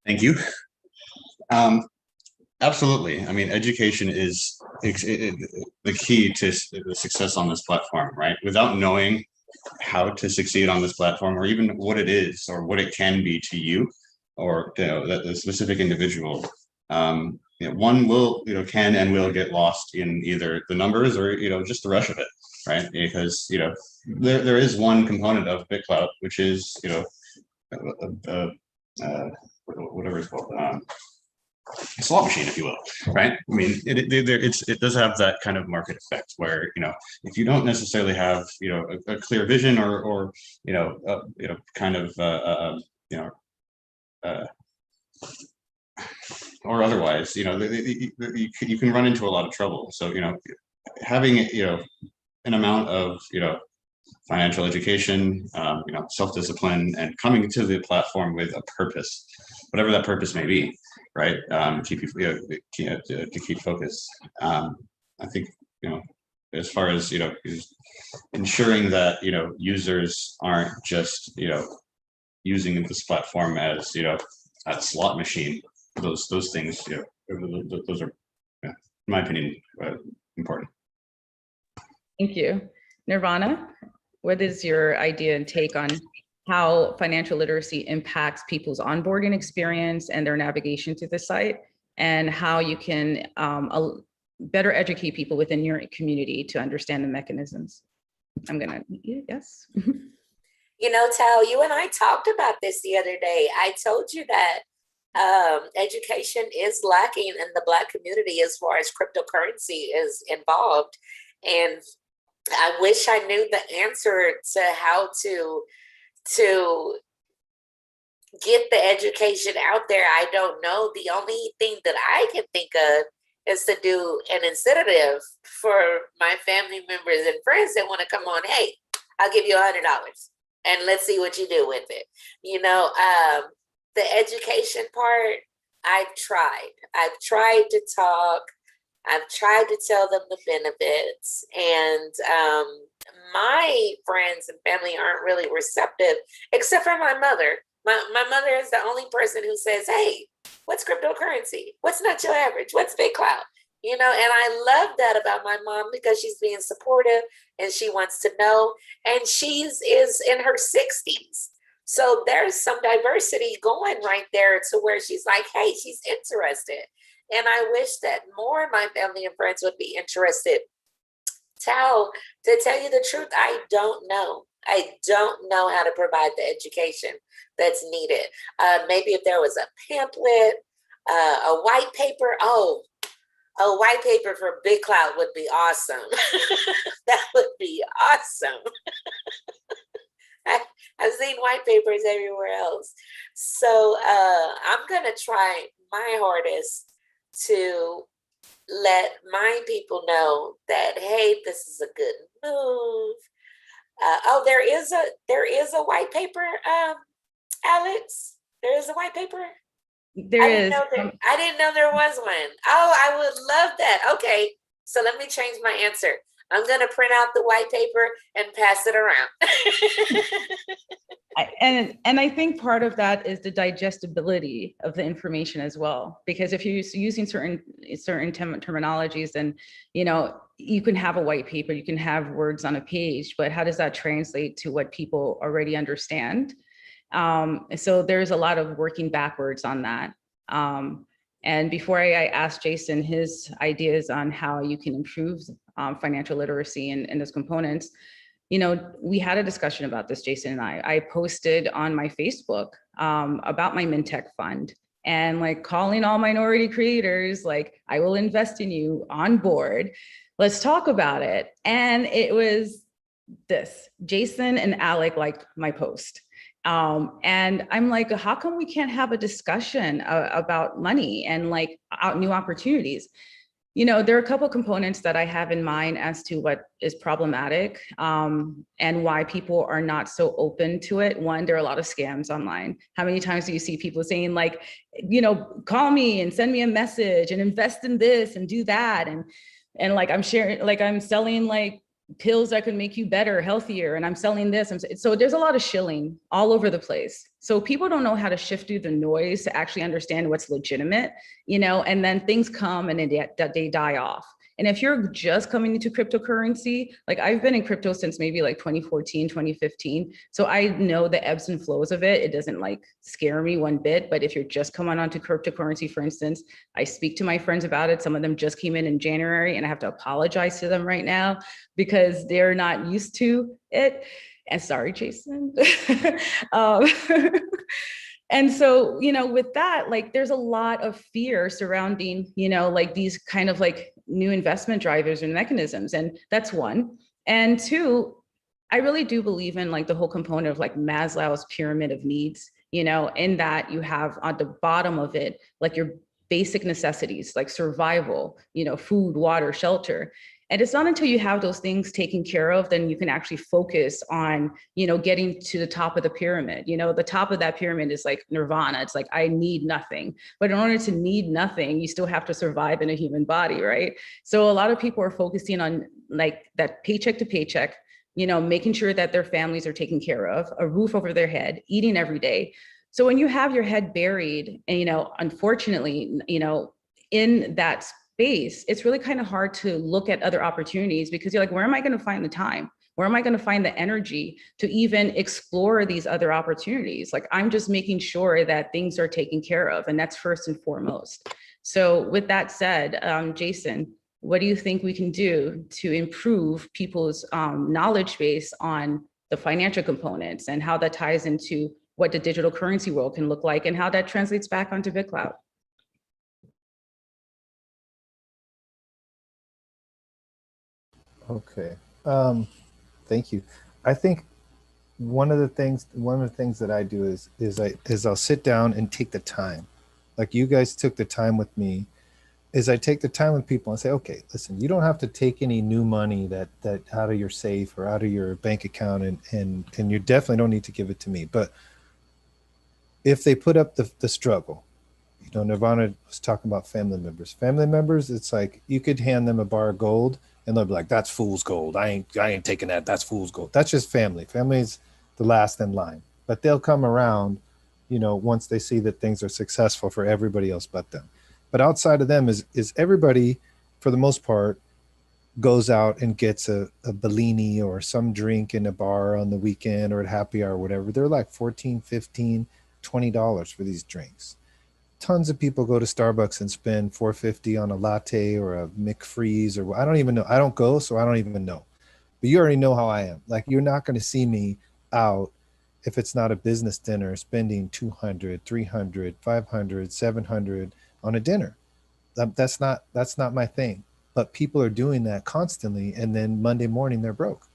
Thank you. Absolutely. I mean, education is the key to the success on this platform, right? Without knowing how to succeed on this platform, or even what it is or what it can be to you or to the specific individual, one will, can and will get lost in either the numbers or, just the rush of it, right? Because, there is one component of BitClout, which is, whatever it's called, a slot machine, if you will, right? I mean, it does have that kind of market effect where, if you don't necessarily have, a clear vision or kind of, or otherwise, you can run into a lot of trouble. So, having, an amount of, financial education, self-discipline, and coming to the platform with a purpose, whatever that purpose may be, right? Keep you, to keep focus. I think, as far as, ensuring that, users aren't just, using this platform as, a slot machine. Those things, those are, in my opinion, important. Thank you. Nirvana, what is your idea and take on how financial literacy impacts people's onboarding experience and their navigation to the site, and how you can better educate people within your community to understand the mechanisms? I'm gonna, yes. Tao, you and I talked about this the other day. I told you that education is lacking in the Black community as far as cryptocurrency is involved. And I wish I knew the answer to how to get the education out there. I don't know. The only thing that I can think of is to do an incentive for my family members and friends that want to come on. Hey, I'll give you $100 and let's see what you do with it. The education part, I've tried to talk. I've tried to tell them the benefits, and my friends and family aren't really receptive, except for my mother. My mother is the only person who says, hey, what's cryptocurrency? What's not your average? What's BitClout? And I love that about my mom, because she's being supportive and she wants to know, and is in her 60s. So there's some diversity going right there to where she's like, hey, she's interested. And I wish that more of my family and friends would be interested. Tao, to tell you the truth, I don't know. I don't know how to provide the education that's needed. Maybe if there was a pamphlet, a white paper. Oh, a white paper for BitClout would be awesome. That would be awesome. I've seen white papers everywhere else. So I'm going to try my hardest to let my people know that, hey, this is a good move. There is a white paper, Alex. There is a white paper. There is. I didn't know there was one. Oh, I would love that. Okay, so let me change my answer. I'm going to print out the white paper and pass it around. And I think part of that is the digestibility of the information as well, because if you're using certain terminologies, then you can have a white paper, you can have words on a page, but how does that translate to what people already understand? So there's a lot of working backwards on that. And before I asked Jason his ideas on how you can improve financial literacy and those components, we had a discussion about this, Jason and I posted on my Facebook about my MinTech fund, and calling all minority creators, I will invest in you, on board. Let's talk about it. And it was this, Jason and Alec liked my post. And I'm like, how come we can't have a discussion about money and new opportunities? There are a couple components that I have in mind as to what is problematic and why people are not so open to it. One, there are a lot of scams online. How many times do you see people saying call me and send me a message and invest in this and do that? And I'm sharing, I'm selling pills that could make you better, healthier, and I'm selling this. So there's a lot of shilling all over the place. So people don't know how to shift through the noise to actually understand what's legitimate, and then things come and they die off. And if you're just coming into cryptocurrency, like I've been in crypto since maybe like 2014, 2015. So I know the ebbs and flows of it. It doesn't like scare me one bit. But if you're just coming onto cryptocurrency, for instance, I speak to my friends about it. Some of them just came in January, and I have to apologize to them right now because they're not used to it. And sorry, Jason. um, And so, with that, like there's a lot of fear surrounding, like these kind of like new investment drivers and mechanisms. And that's one. And two, I really do believe in like the whole component of like Maslow's pyramid of needs, in that you have on the bottom of it, like your basic necessities, like survival, food, water, shelter. And it's not until you have those things taken care of, then you can actually focus on, getting to the top of the pyramid. The top of that pyramid is like nirvana. It's like, I need nothing. But in order to need nothing, you still have to survive in a human body, right? So a lot of people are focusing on like that paycheck to paycheck, making sure that their families are taken care of, a roof over their head, eating every day. So when you have your head buried, and, unfortunately, in that space, it's really kind of hard to look at other opportunities because you're like, where am I going to find the time? Where am I going to find the energy to even explore these other opportunities? Like, I'm just making sure that things are taken care of. And that's first and foremost. So with that said, Jason, what do you think we can do to improve people's knowledge base on the financial components and how that ties into what the digital currency world can look like and how that translates back onto BitClout? Okay. Thank you. I think one of the things that I do is I'll sit down and take the time, like you guys took the time with me, is I take the time with people and say, okay, listen, you don't have to take any new money that out of your safe or out of your bank account, and you definitely don't need to give it to me. But if they put up the struggle, Nirvana was talking about family members. Family members, it's like you could hand them a bar of gold and they'll be like, that's fool's gold. I ain't taking that. That's fool's gold. That's just family. Family is the last in line. But they'll come around, once they see that things are successful for everybody else but them. But outside of them is everybody, for the most part, goes out and gets a Bellini or some drink in a bar on the weekend or at happy hour or whatever. They're like $14, $15, $20 for these drinks. Tons of people go to Starbucks and spend $4.50 on a latte or a McFreeze, or I don't even know. I don't go, so I don't even know. But you already know how I am. Like, you're not going to see me out if it's not a business dinner spending $200, $300, $500, $700 on a dinner. That's not my thing. But people are doing that constantly, and then Monday morning they're broke.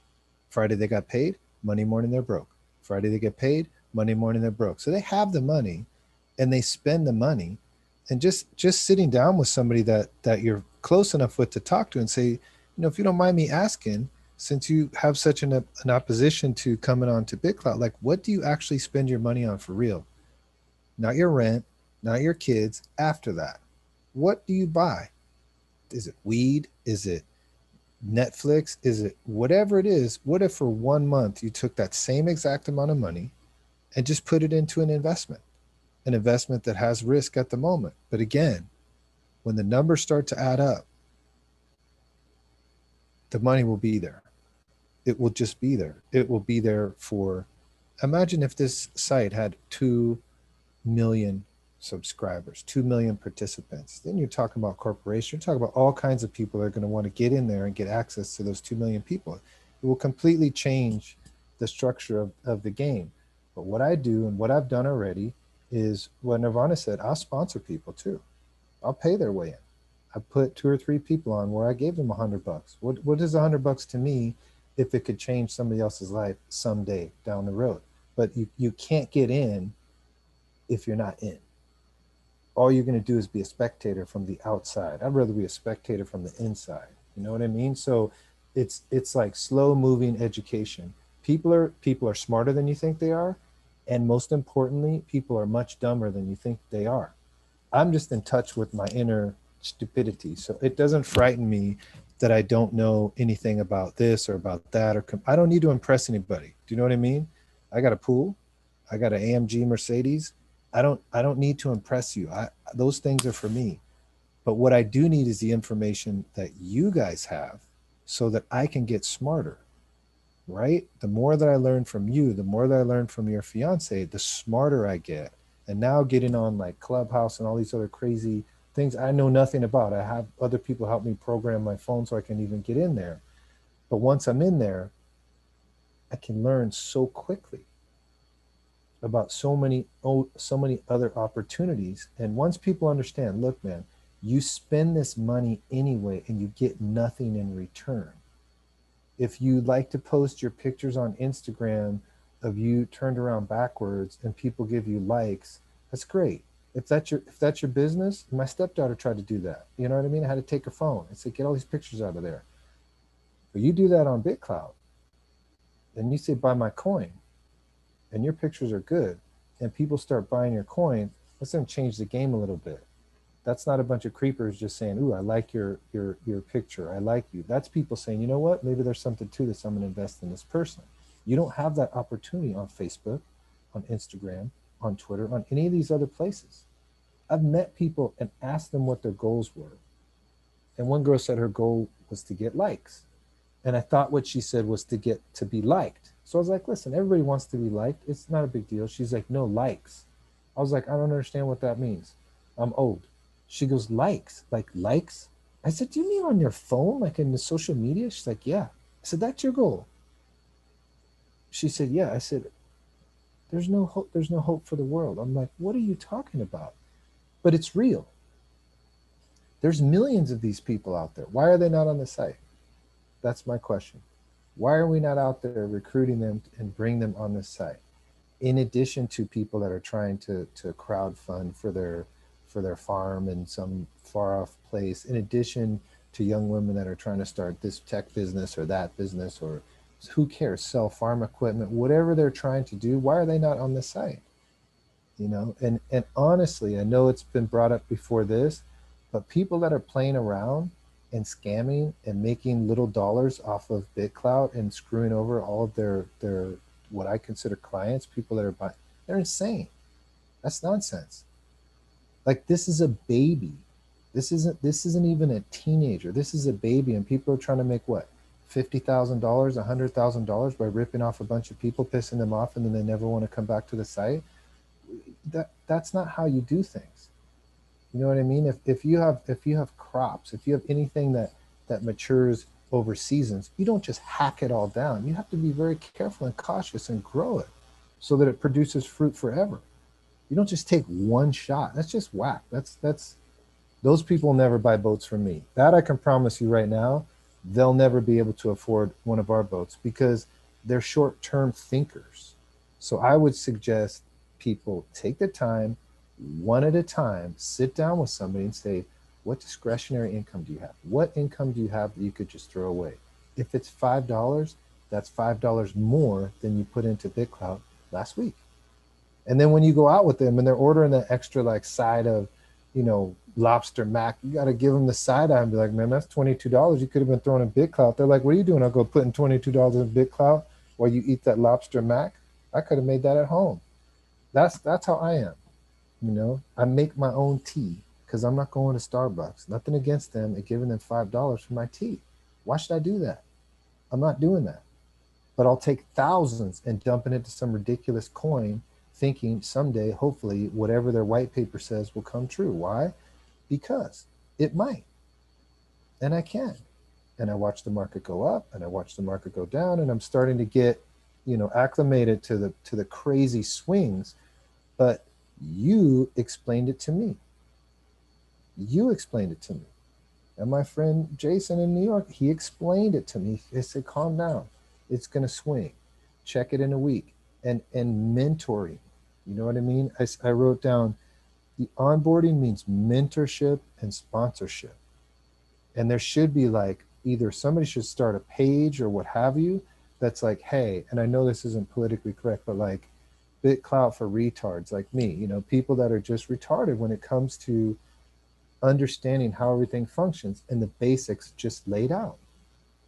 Friday they got paid, Monday morning they're broke. Friday they get paid, Monday morning they're broke. So they have the money and they spend the money. And just sitting down with somebody that you're close enough with to talk to and say, if you don't mind me asking, since you have such an opposition to coming on to BitClout, like, what do you actually spend your money on for real? Not your rent, not your kids. After that, what do you buy? Is it weed? Is it Netflix? Is it whatever it is? What if for 1 month you took that same exact amount of money and just put it into an investment that has risk at the moment? But again, when the numbers start to add up, the money will be there. It will just be there. It will be there for, imagine if this site had 2 million subscribers, 2 million participants. Then you're talking about corporations, you're talking about all kinds of people that are going to want to get in there and get access to those 2 million people. It will completely change the structure of the game. But what I do and what I've done already is what Nirvana said, I'll sponsor people too. I'll pay their way in. I put 2 or 3 people on where I gave them $100. What is $100 to me if it could change somebody else's life someday down the road? But you can't get in if you're not in. All you're going to do is be a spectator from the outside. I'd rather be a spectator from the inside. You know what I mean? So it's like slow moving education. People are smarter than you think they are. And most importantly, people are much dumber than you think they are. I'm just in touch with my inner stupidity. So it doesn't frighten me that I don't know anything about this or about that, or I don't need to impress anybody. Do you know what I mean? I got a pool. I got an AMG Mercedes. I don't need to impress you. Those things are for me. But what I do need is the information that you guys have so that I can get smarter, right? The more that I learn from you, the more that I learn from your fiance, the smarter I get. And now getting on like Clubhouse and all these other crazy things I know nothing about. I have other people help me program my phone so I can even get in there. But once I'm in there, I can learn so quickly about so many other opportunities. And once people understand, look, man, you spend this money anyway and you get nothing in return. If you like to post your pictures on Instagram of you turned around backwards and people give you likes, that's great. If that's your business, my stepdaughter tried to do that. You know what I mean? I had to take her phone. I said, get all these pictures out of there. But you do that on BitClout, and you say, buy my coin, and your pictures are good, and people start buying your coin, that's going to change the game a little bit. That's not a bunch of creepers just saying, ooh, I like your picture. I like you. That's people saying, you know what? Maybe there's something to this. I'm going to invest in this person. You don't have that opportunity on Facebook, on Instagram, on Twitter, on any of these other places. I've met people and asked them what their goals were. And one girl said her goal was to get likes. And I thought what she said was to be liked. So I was like, listen, everybody wants to be liked. It's not a big deal. She's like, no, likes. I was like, I don't understand what that means. I'm old. She goes, likes, like likes? I said, do you mean on your phone, like in the social media? She's like, yeah. I said, that's your goal? She said, yeah. I said, there's no hope. There's no hope for the world. I'm like, what are you talking about? But it's real. There's millions of these people out there. Why are they not on the site? That's my question. Why are we not out there recruiting them and bring them on this site? In addition to people that are trying to crowdfund for their farm in some far off place, in addition to young women that are trying to start this tech business or that business, or who cares, sell farm equipment, whatever they're trying to do, why are they not on the site? You know, and honestly, I know it's been brought up before this, but people that are playing around and scamming and making little dollars off of BitClout and screwing over all of their what I consider clients, people that are buying, they're insane. That's nonsense. Like, this is a baby. This isn't even a teenager. This is a baby, and people are trying to make what, $50,000, $100,000 by ripping off a bunch of people, pissing them off, and then they never want to come back to the site. That's not how you do things. You know what I mean? If you have crops, if you have anything that matures over seasons, you don't just hack it all down. You have to be very careful and cautious and grow it so that it produces fruit forever. You don't just take one shot. That's just whack. Those people never buy boats from me. That I can promise you right now. They'll never be able to afford one of our boats because they're short-term thinkers. So I would suggest people take the time, one at a time, sit down with somebody and say, what discretionary income do you have? What income do you have that you could just throw away? If it's $5, that's $5 more than you put into BitClout last week. And then when you go out with them and they're ordering that extra like side of, you know, lobster mac, you got to give them the side eye and be like, man, that's $22. You could have been throwing in BitClout. They're like, what are you doing? I'll go putting $22 in BitClout while you eat that lobster mac. I could have made that at home. That's how I am. You know, I make my own tea because I'm not going to Starbucks. Nothing against them and giving them $5 for my tea. Why should I do that? I'm not doing that. But I'll take thousands and dump it into some ridiculous coin, thinking someday, hopefully, whatever their white paper says will come true. Why? Because it might. And I can. And I watch the market go up and I watch the market go down, and I'm starting to get, you know, acclimated to the crazy swings. But you explained it to me. You explained it to me. And my friend Jason in New York, he explained it to me. He said, calm down. It's going to swing. Check it in a week. And mentoring. You know what I mean? I wrote down, the onboarding means mentorship and sponsorship. And there should be like, either somebody should start a page or what have you, that's like, hey, and I know this isn't politically correct, but like BitClout for retards like me, you know, people that are just retarded when it comes to understanding how everything functions and the basics just laid out.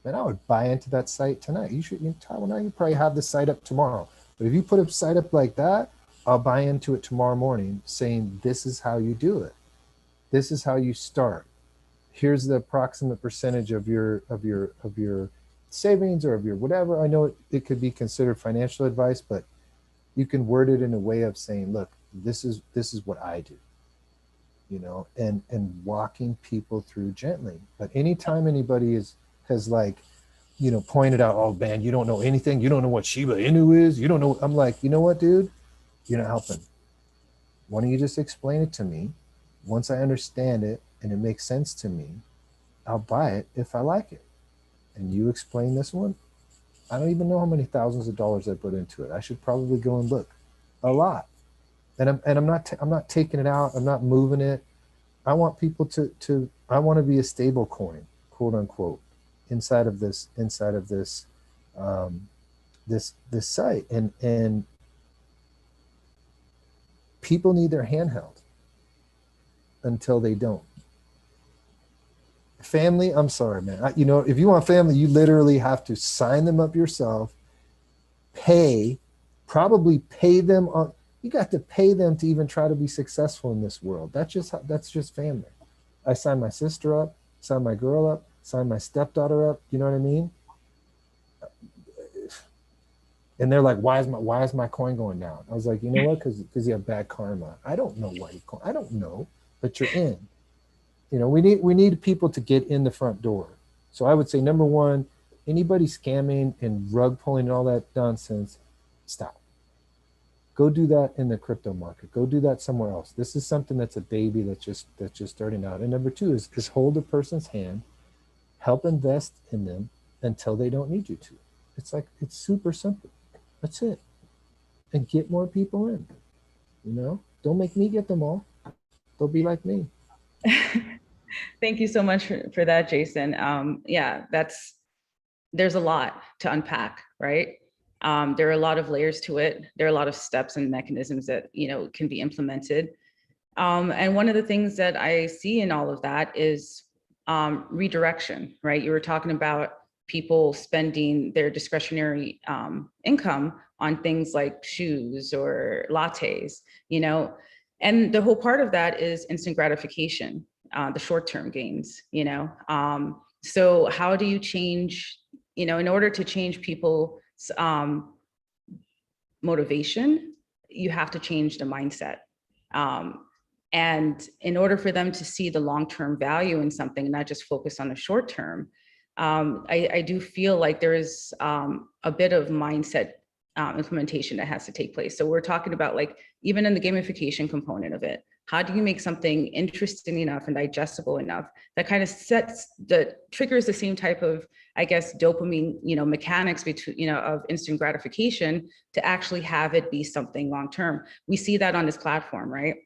And I would buy into that site tonight. You probably have the site up tomorrow. But if you put a site up like that, I'll buy into it tomorrow morning saying, this is how you do it. This is how you start. here's the approximate percentage of your savings or of your whatever. I know it could be considered financial advice, but you can word it in a way of saying, look, this is what I do, you know, and walking people through gently. But anytime anybody has like, you know, pointed out, oh man, you don't know anything, you don't know what Shiba Inu is, you don't know, I'm like, you know what, dude, you're not helping. Why don't you just explain it to me? Once I understand it and it makes sense to me, I'll buy it if I like it. And you explain this one, I don't even know how many thousands of dollars I put into it. I should probably go and look. A lot. And I'm not taking it out. I'm not moving it. I want people to I want to be a stable coin, quote unquote, inside of this this site. And people need their hand held until they don't. Family, I'm sorry, man. You know, if you want family, you literally have to sign them up yourself, probably pay them on. You got to pay them to even try to be successful in this world. That's just family. I signed my sister up, signed my girl up, signed my stepdaughter up. You know what I mean? And they're like, why is my coin going down? I was like, you know what? Because you have bad karma. I don't know why I don't know, but you're in. You know, we need people to get in the front door. So I would say, number one, anybody scamming and rug pulling and all that nonsense, stop. Go do that in the crypto market. Go do that somewhere else. This is something that's a baby that's just starting out. And number two is hold a person's hand, help invest in them until they don't need you to. It's super simple. That's it. And get more people in. You know, don't make me get them all. They'll be like me. Thank you so much for that, Jason. Yeah, there's a lot to unpack, right? There are a lot of layers to it. There are a lot of steps and mechanisms that, you know, can be implemented. And one of the things that I see in all of that is redirection, right? You were talking about people spending their discretionary income on things like shoes or lattes, you know, and the whole part of that is instant gratification, the short-term gains, you know. So how do you change, you know, in order to change people's motivation, you have to change the mindset. And in order for them to see the long-term value in something and not just focus on the short term, I do feel like there is a bit of mindset implementation that has to take place. So we're talking about, like, even in the gamification component of it, how do you make something interesting enough and digestible enough that kind of triggers the same type of, I guess, dopamine, you know, mechanics between, you know, of instant gratification to actually have it be something long-term. We see that on this platform, right?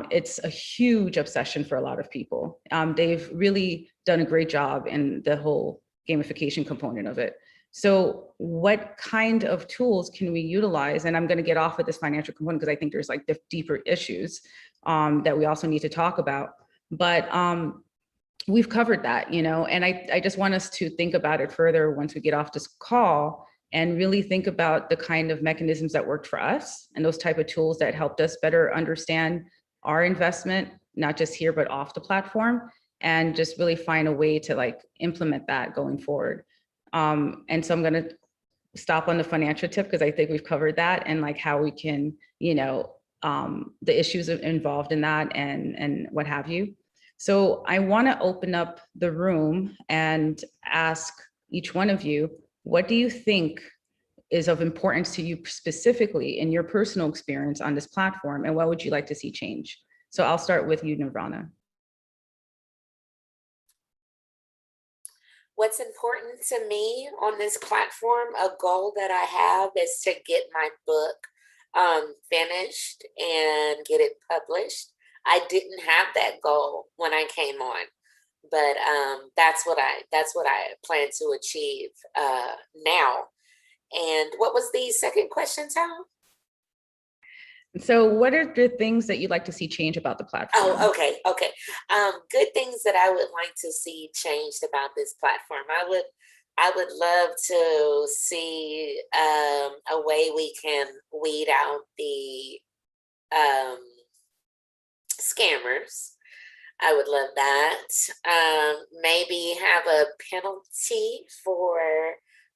It's a huge obsession for a lot of people. They've really done a great job in the whole gamification component of it. So what kind of tools can we utilize? And I'm going to get off of this financial component because I think there's like deeper issues that we also need to talk about. But we've covered that, you know, and I just want us to think about it further once we get off this call and really think about the kind of mechanisms that worked for us and those type of tools that helped us better understand our investment, not just here, but off the platform, and just really find a way to like implement that going forward. And so I'm going to stop on the financial tip because I think we've covered that and like how we can, you know, the issues involved in that and what have you. So I want to open up the room and ask each one of you, what do you think is of importance to you specifically in your personal experience on this platform, and what would you like to see change? So I'll start with you, Nirvana. What's important to me on this platform, a goal that I have, is to get my book finished and get it published. I didn't have that goal when I came on, but that's what I plan to achieve now. And what was the second question, Tal? So what are the things that you'd like to see change about the platform? Oh, okay. Good things that I would like to see changed about this platform. I would love to see a way we can weed out the scammers. I would love that. Maybe have a penalty for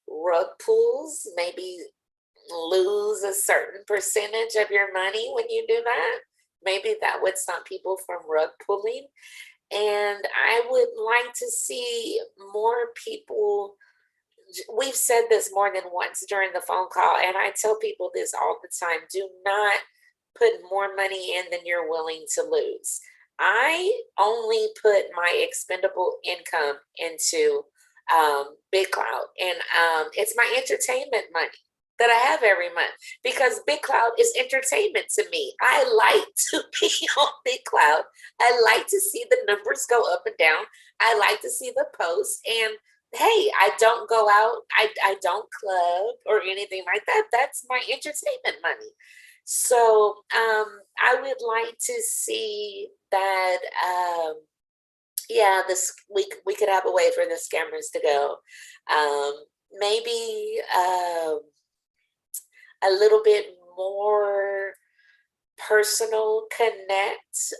rug pulls. Maybe lose a certain percentage of your money when you do that. Maybe that would stop people from rug pulling. And I would like to see more people. We've said this more than once during the phone call, and I tell people this all the time: do not put more money in than you're willing to lose. I only put my expendable income into BitClout, and it's my entertainment money that I have every month, because BitClout is entertainment to me. I like to be on BitClout. I like to see the numbers go up and down. I like to see the posts, and hey, I don't go out, I don't club or anything like that. That's my entertainment money. So I would like to see that, yeah, we could have a way for the scammers to go. Maybe a little bit more personal connect.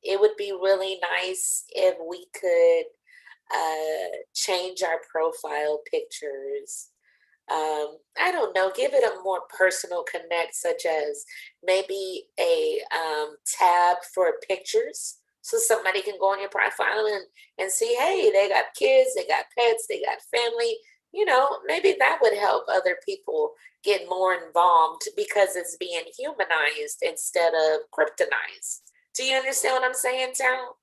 It would be really nice if we could change our profile pictures. I don't know, give it a more personal connect, such as maybe a tab for pictures, so somebody can go on your profile and see, hey, they got kids, they got pets, they got family. You know, maybe that would help other people get more involved, because it's being humanized instead of kryptonized. Do you understand what I'm saying, Tal?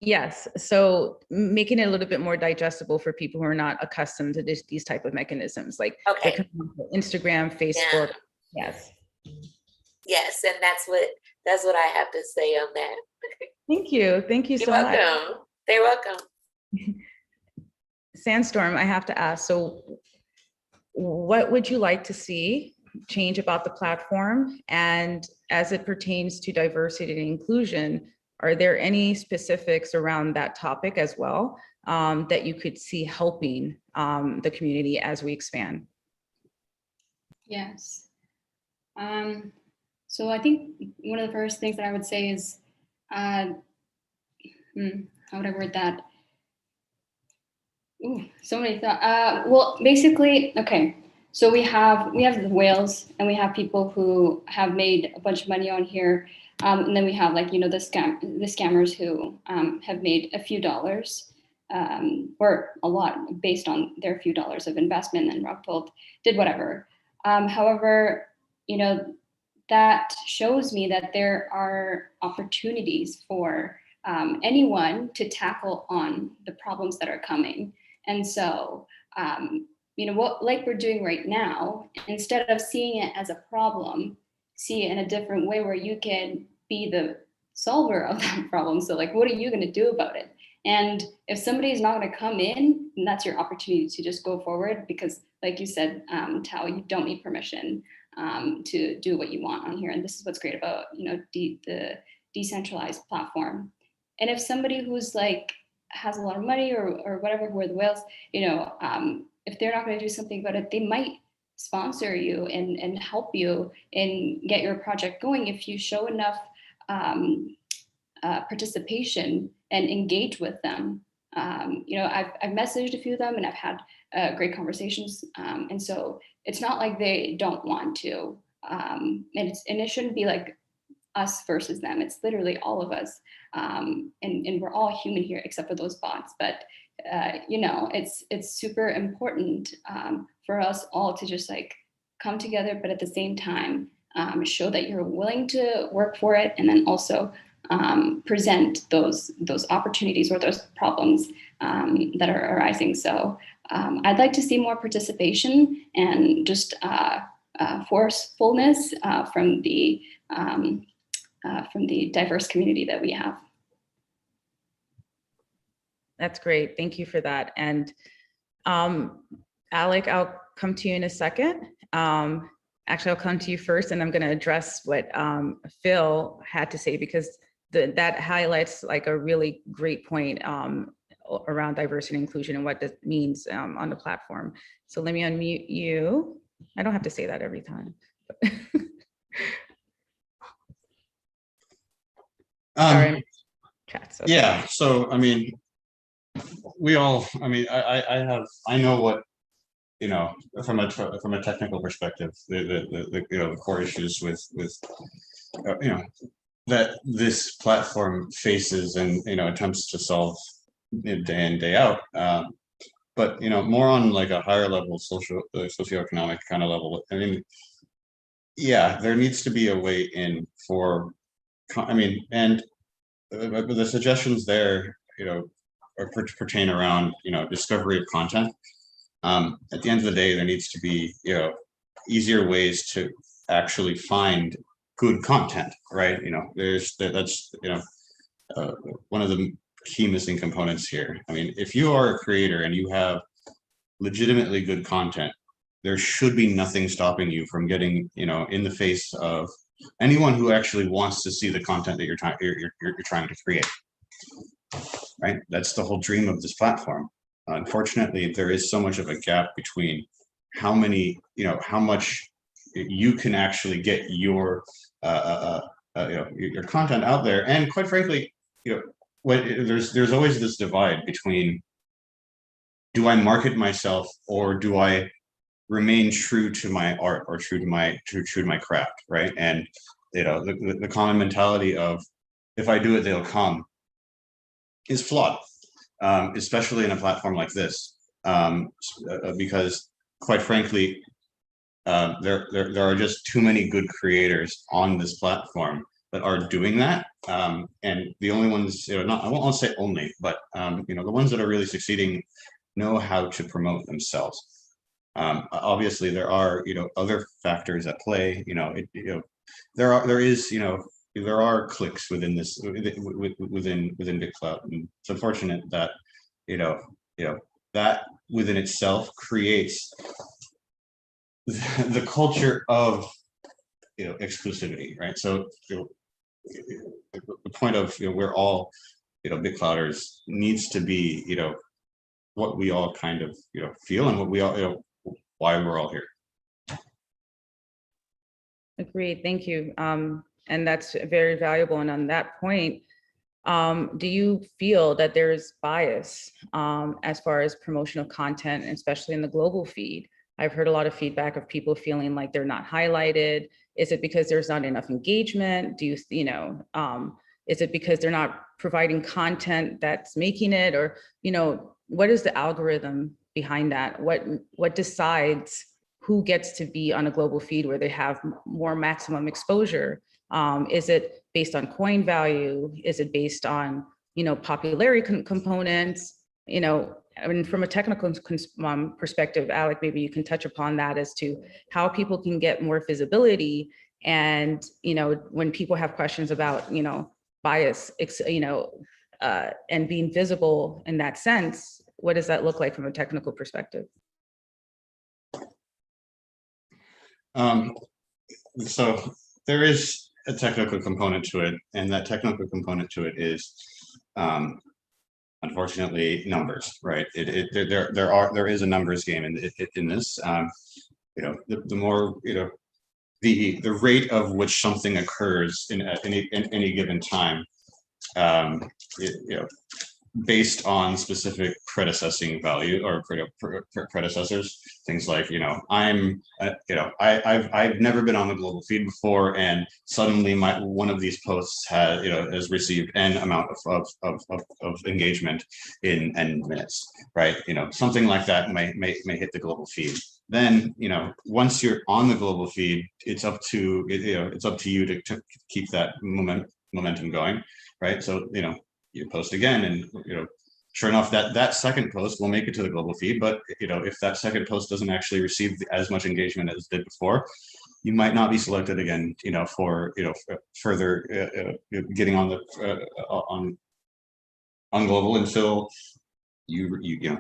Yes, so making it a little bit more digestible for people who are not accustomed to these type of mechanisms, like Okay. Instagram, Facebook. Yeah. Yes. Yes, and that's what I have to say on that. Thank you. Thank you so much. You're welcome. They're welcome. Sandstorm, I have to ask, so what would you like to see change about the platform? And as it pertains to diversity and inclusion, are there any specifics around that topic as well that you could see helping the community as we expand? Yes. So I think one of the first things that I would say is, how would I word that? Ooh, so many thoughts. Well, basically, okay. So we have the whales, and we have people who have made a bunch of money on here, and then we have, like, you know, the scammers who have made a few dollars, or a lot, based on their few dollars of investment, and rug pulled, did whatever. However, you know, that shows me that there are opportunities for anyone to tackle on the problems that are coming. And so, you know, what, like we're doing right now, instead of seeing it as a problem, see it in a different way where you can be the solver of that problem. So, like, what are you going to do about it? And if somebody's not going to come in, then that's your opportunity to just go forward, because, like you said, Tao, you don't need permission to do what you want on here. And this is what's great about, you know, the decentralized platform. And if somebody who's like has a lot of money or whatever, who are the whales, you know, if they're not going to do something about it, they might sponsor you and help you and get your project going if you show enough participation and engage with them. You know, I've messaged a few of them, and I've had great conversations. And so it's not like they don't want to. And it shouldn't be like us versus them. It's literally all of us. And we're all human here, except for those bots. But you know, it's super important for us all to just like come together, but at the same time, show that you're willing to work for it, and then also present those opportunities or those problems that are arising. So I'd like to see more participation and just forcefulness from the diverse community that we have. That's great. Thank you for that. And Alec, I'll come to you in a second. Actually, I'll come to you first, and I'm going to address what Phil had to say, because that highlights like a really great point around diversity and inclusion and what that means on the platform. So let me unmute you. I don't have to say that every time. Sorry. chats. Okay. Yeah. So, I mean, we all, I mean, I know what, you know, from a technical perspective, the you know, the core issues with you know, that this platform faces and, you know, attempts to solve day in, day out. But, you know, more on like a higher level socioeconomic kind of level. I mean, yeah, there needs to be a way in for, I mean, and the suggestions there, you know, pertain around, you know, discovery of content. At the end of the day, there needs to be, you know, easier ways to actually find good content, right? You know, that's, you know, one of the key missing components here. I mean, if you are a creator and you have legitimately good content, there should be nothing stopping you from getting, you know, in the face of anyone who actually wants to see the content that you're trying to create, right? That's the whole dream of this platform. Unfortunately, there is so much of a gap between how many, you know, how much you can actually get your you know, your content out there, and quite frankly, you know, when there's always this divide between, do I market myself or do I remain true to my art or true to my craft, right? And, you know, the common mentality of, if I do it, they'll come, is flawed, especially in a platform like this, because quite frankly, there are just too many good creators on this platform that are doing that, and the only ones, you know, not, I won't say only, but you know, the ones that are really succeeding know how to promote themselves. Obviously, there are, you know, other factors at play. You know, you know, there is, you know, there are cliques within this within BitClout, and it's unfortunate that, you know, that within itself creates the culture of, you know, exclusivity, right? So, you know, the point of, you know, we're all, you know, BitClouters needs to be, you know, what we all kind of, you know, feel, and what we all, you know, why we're all here. Agreed. Thank you. And that's very valuable. And on that point, do you feel that there's bias as far as promotional content, especially in the global feed? I've heard a lot of feedback of people feeling like they're not highlighted. Is it because there's not enough engagement? Do you know, is it because they're not providing content that's making it? Or, you know, what is the algorithm behind that? What decides who gets to be on a global feed where they have more maximum exposure? Is it based on coin value? Is it based on, you know, popularity components? You know, I mean, from a technical perspective, Alec, maybe you can touch upon that as to how people can get more visibility. And, you know, when people have questions about, you know, bias, you know, and being visible in that sense, what does that look like from a technical perspective? So there is a technical component to it, and that technical component to it is, unfortunately, numbers, right? There is a numbers game in this. You know, the more, you know, the rate of which something occurs in any given time, you know, based on specific predecessing value or predecessors, things like, you know, you know, I've never been on the global feed before, and suddenly one of these posts has, you know, has received n amount of engagement in n minutes, right? You know, something like that may hit the global feed. Then, you know, once you're on the global feed, it's up to, you know, it's up to you to keep that momentum going, right? So, you know, you post again, and, you know, sure enough, that second post will make it to the global feed. But, you know, if that second post doesn't actually receive as much engagement as it did before, you might not be selected again, you know, for, you know, further getting on the on global until you know,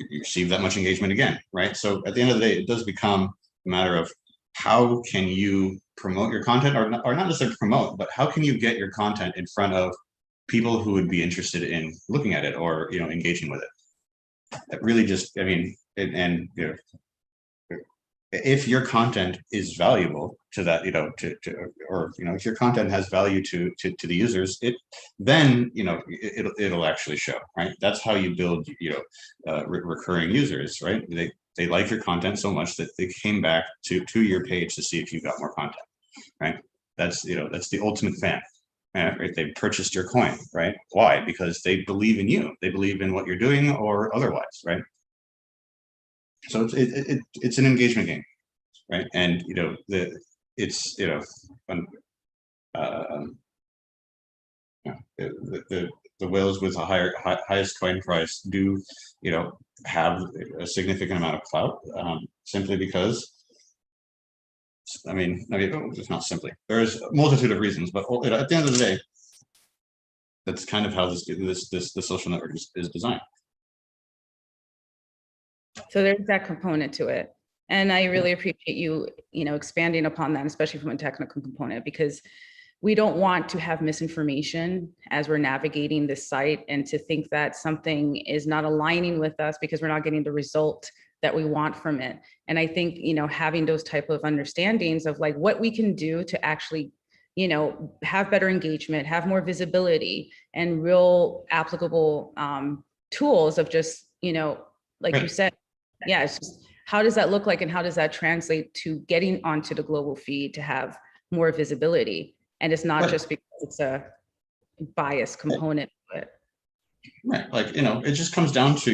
you receive that much engagement again, right? So at the end of the day, it does become a matter of how can you promote your content, or not necessarily promote, but how can you get your content in front of people who would be interested in looking at it, or, you know, engaging with it. That really just, I mean, and you know, if your content is valuable to that, or if your content has value to the users, then it'll actually show, right? That's how you build recurring users, right? They like your content so much that they came back to your page to see if you got more content, right? That's the ultimate fan. Right? They purchased your coin, right? Why? Because they believe in you. They believe in what you're doing or otherwise, right? So it's an engagement game, right? And the whales with the highest coin price do have a significant amount of clout, simply because, I mean, it's not simply. There's a multitude of reasons, but at the end of the day, that's kind of how the social network is designed. So there's that component to it. And I really appreciate you, expanding upon that, especially from a technical component, because we don't want to have misinformation as we're navigating this site and to think that something is not aligning with us because we're not getting the result that we want from it. And I think, having those type of understandings of like what we can do to actually, have better engagement, have more visibility and real applicable tools of just, like you said, yeah, it's just, how does that look like and how does that translate to getting onto the global feed to have more visibility? And it's not just because it's a bias component to it. Right, like, it just comes down to,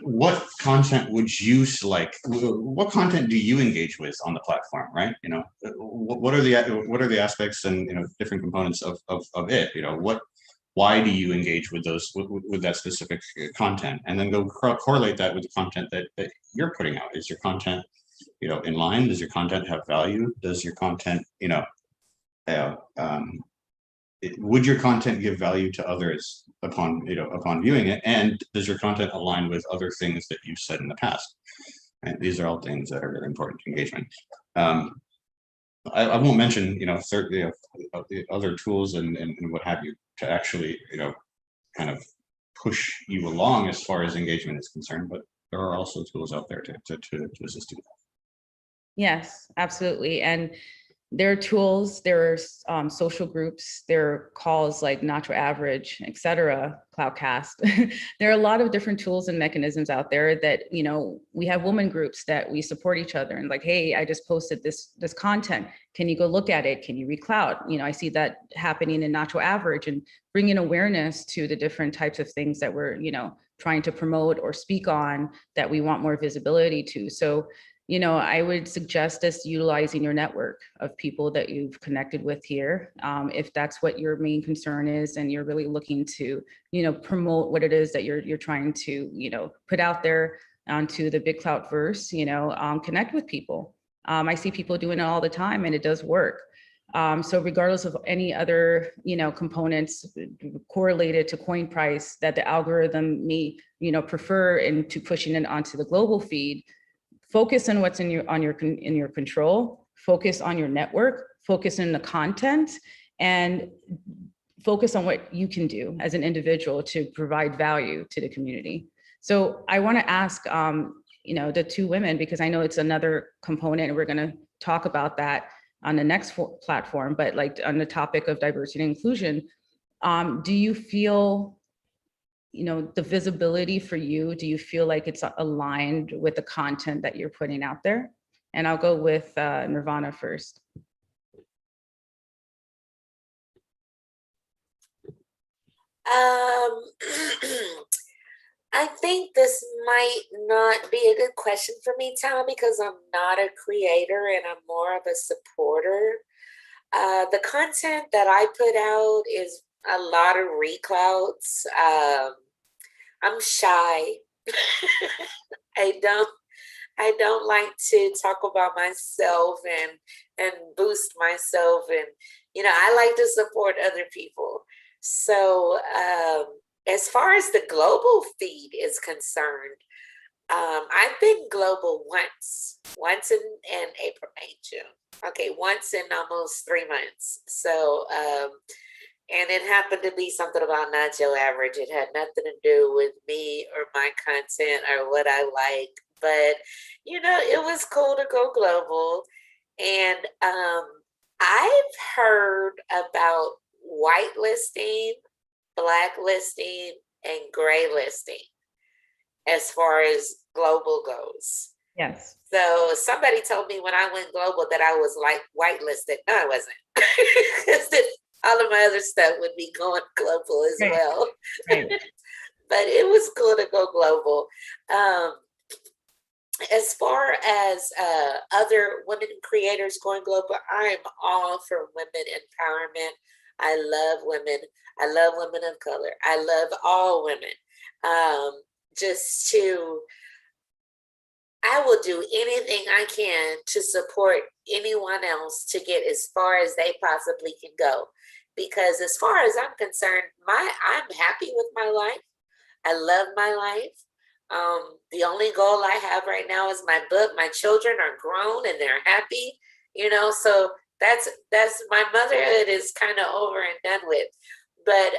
what content would you like? What content do you engage with on the platform, right? What are the aspects and different components of it? Why do you engage with those with that specific content, and then go correlate that with the content that you're putting out? Is your content in line? Does your content have value? Does your content would your content give value to others upon viewing it? And does your content align with other things that you've said in the past? And these are all things that are really important to engagement. I won't mention the other tools and what have you to actually kind of push you along as far as engagement is concerned, but there are also tools out there to assist you. Yes, absolutely. And there are tools, there are social groups, there are calls like Natural Average, et cetera, Cloudcast. There are a lot of different tools and mechanisms out there that, we have women groups that we support each other and like, hey, I just posted this content. Can you go look at it? Can you reclout? I see that happening in Natural Average and bringing awareness to the different types of things that we're, trying to promote or speak on that we want more visibility to. So, I would suggest us utilizing your network of people that you've connected with here. If that's what your main concern is and you're really looking to, promote what it is that you're trying to, put out there onto the BitClout verse, connect with people. I see people doing it all the time and it does work. So regardless of any other, components correlated to coin price that the algorithm may, prefer into pushing it onto the global feed, focus on what's in your control, focus on your network, focus on the content, and focus on what you can do as an individual to provide value to the community. So I want to ask, the two women, because I know it's another component and we're going to talk about that on the next platform, but like on the topic of diversity and inclusion, do you feel the visibility for you, do you feel like it's aligned with the content that you're putting out there? And I'll go with Nirvana first. I think this might not be a good question for me, Tom, because I'm not a creator and I'm more of a supporter. The content that I put out is a lot of reclouts. I'm shy. I don't like to talk about myself and boost myself, and I like to support other people. So as far as the global feed is concerned, I've been global once in April, May, June. Okay, once in almost 3 months. So And it happened to be something about Nacho Average. It had nothing to do with me or my content or what I like. But, you know, it was cool to go global. And I've heard about whitelisting, blacklisting, and gray listing as far as global goes. Yes. So somebody told me when I went global that I was like whitelisted. No, I wasn't. Because all of my other stuff would be going global as Right. well. Right. But it was cool to go global. As far as other women creators going global, I'm all for women empowerment. I love women. I love women of color. I love all women. I will do anything I can to support anyone else to get as far as they possibly can go. Because as far as I'm concerned, I'm happy with my life. I love my life. The only goal I have right now is my book. My children are grown and they're happy, you know, so that's my motherhood is kind of over and done with. But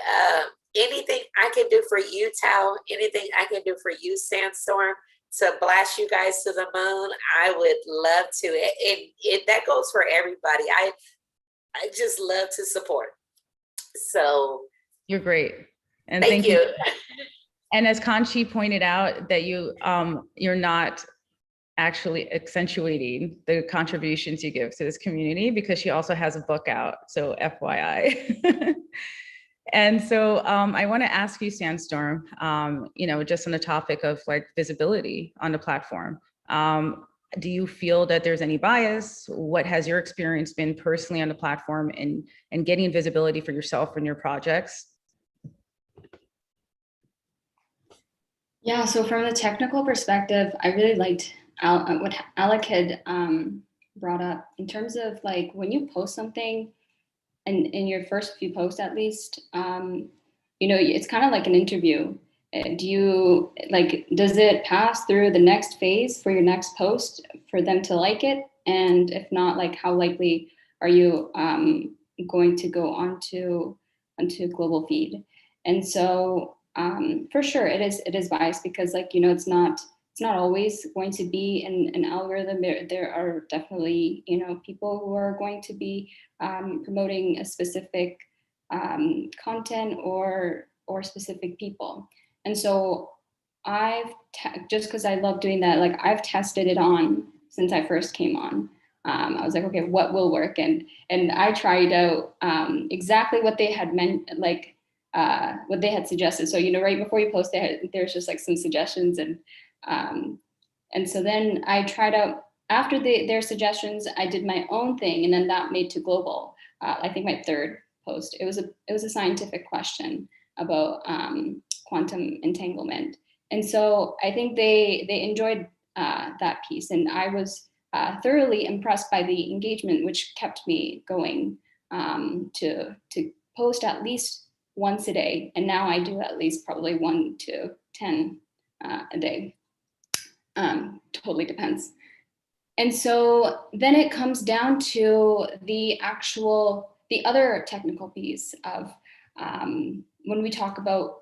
anything I can do for you, Tao, anything I can do for you, Sandstorm, to blast you guys to the moon, I would love to. That goes for everybody. I just love to support. So You're great. And thank you. And as Kanchi pointed out, that you're not actually accentuating the contributions you give to this community, because she also has a book out. So FYI. And so I want to ask you, Sandstorm, you know, just on the topic of like visibility on the platform. Do you feel that there's any bias? What has your experience been personally on the platform and getting visibility for yourself and your projects? Yeah, so from the technical perspective, I really liked what Alec had brought up in terms of like when you post something, and in your first few posts at least, you know, it's kind of like an interview. Does it pass through the next phase for your next post for them to like it? And if not, like how likely are you going to go onto global feed? And so for sure it is biased, because like, you know, it's not always going to be an algorithm. There are definitely, you know, people who are going to be promoting a specific content or specific people. And so just because I love doing that, like I've tested it on since I first came on. I was like, okay, what will work? And I tried out exactly what they had meant, like what they had suggested. So, you know, right before you post, there's just like some suggestions, and so then I tried out after their suggestions. I did my own thing, and then that made to global. I think my third post. It was a scientific question about quantum entanglement, and so I think they enjoyed that piece, and I was thoroughly impressed by the engagement, which kept me going to post at least once a day, and now I do at least probably 1 to 10 a day. Totally depends. And so then it comes down to the other technical piece of when we talk about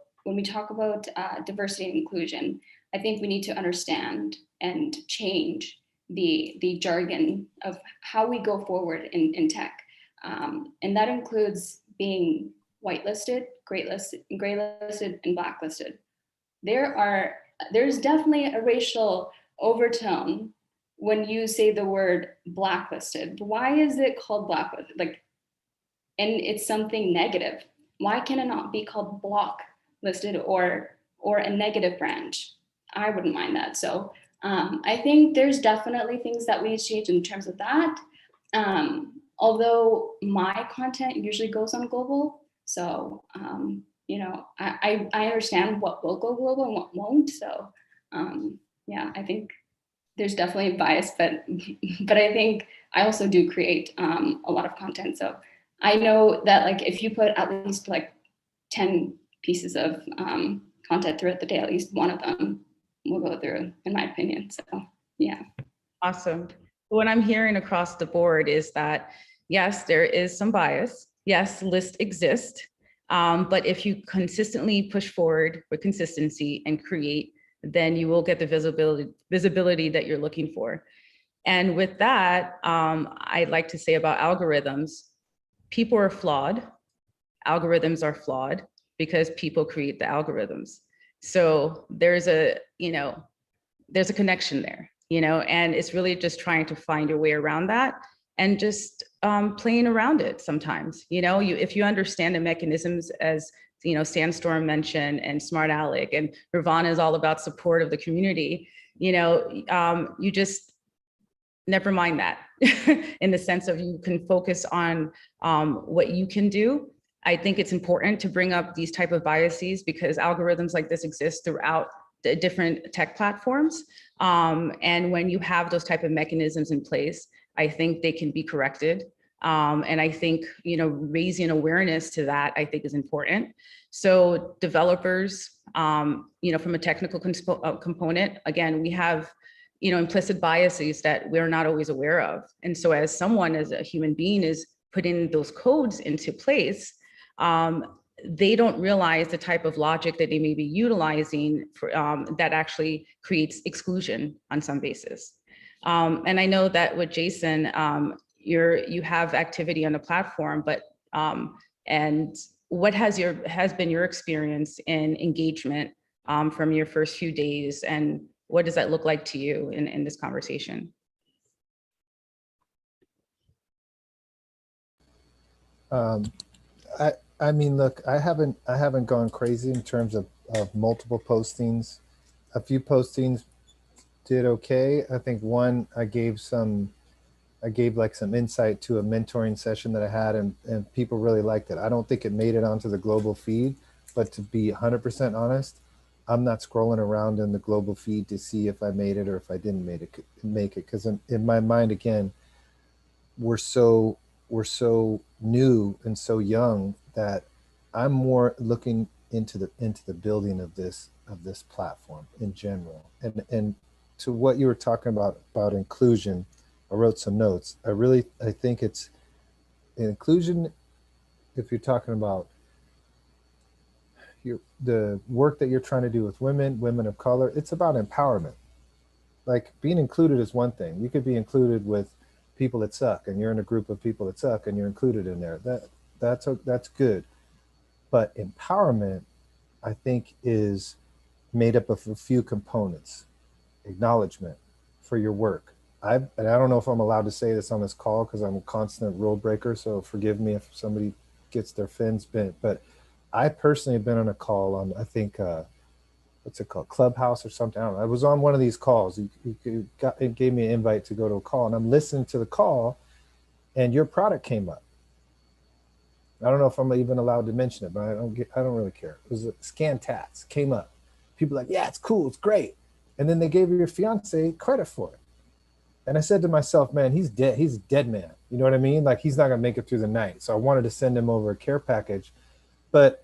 diversity and inclusion. I think we need to understand and change the jargon of how we go forward in tech, and that includes being whitelisted, graylisted, and blacklisted. There's definitely a racial overtone when you say the word blacklisted. Why is it called blacklisted? Like, and it's something negative. Why can it not be called blocklisted or a negative branch? I wouldn't mind that. So I think there's definitely things that we need to change in terms of that. Although my content usually goes on global, so you know, I understand what will go global and what won't. So yeah, I think there's definitely a bias, but I think I also do create a lot of content. So I know that like if you put at least like 10 pieces of content throughout the day, at least one of them will go through, in my opinion. So yeah. Awesome. What I'm hearing across the board is that, yes, there is some bias. Yes, lists exist. But if you consistently push forward with consistency and create, then you will get the visibility that you're looking for. And with that, I'd like to say about algorithms, people are flawed. Algorithms are flawed because people create the algorithms. So there's a connection there, and it's really just trying to find your way around that and just playing around it sometimes. If you understand the mechanisms, as Sandstorm mentioned, and Smart Alec, and Nirvana is all about support of the community, you just never mind that in the sense of you can focus on what you can do. I think it's important to bring up these type of biases because algorithms like this exist throughout the different tech platforms. And when you have those type of mechanisms in place, I think they can be corrected. And I think, raising awareness to that, I think is important. So developers, from a technical component, again, we have, implicit biases that we're not always aware of. And so as someone, as a human being is putting those codes into place, they don't realize the type of logic that they may be utilizing for, that actually creates exclusion on some basis. And I know that with Jason, you have activity on the platform, but and what has been your experience in engagement from your first few days, and what does that look like to you in this conversation? I mean, look, I haven't gone crazy in terms of multiple postings. A few postings did okay. I think one I gave like some insight to a mentoring session that I had, and people really liked it. I don't think it made it onto the global feed, but to be 100% honest, I'm not scrolling around in the global feed to see if I made it or if I didn't make it, because in my mind, again, we're so new and so young that I'm more looking into the building of this platform in general. And to what you were talking about inclusion, I wrote some notes. I think it's inclusion. If you're talking about the work that you're trying to do with women of color, it's about empowerment. Like, being included is one thing. You could be included with people that suck, and you're in a group of people that suck and you're included in there. That's good. But empowerment, I think, is made up of a few components. Acknowledgement for your work. And I don't know if I'm allowed to say this on this call because I'm a constant rule breaker, so forgive me if somebody gets their fins bent, but I personally have been on a call on, I think, what's it called, Clubhouse or something. I don't know. I was on one of these calls. It gave me an invite to go to a call, and I'm listening to the call, and your product came up. I don't know if I'm even allowed to mention it, but I don't really care. It was Scan Tats came up. People like, yeah, it's cool, it's great. And then they gave your fiance credit for it. And I said to myself, man, he's dead. He's a dead man. You know what I mean? Like, he's not gonna make it through the night. So I wanted to send him over a care package. But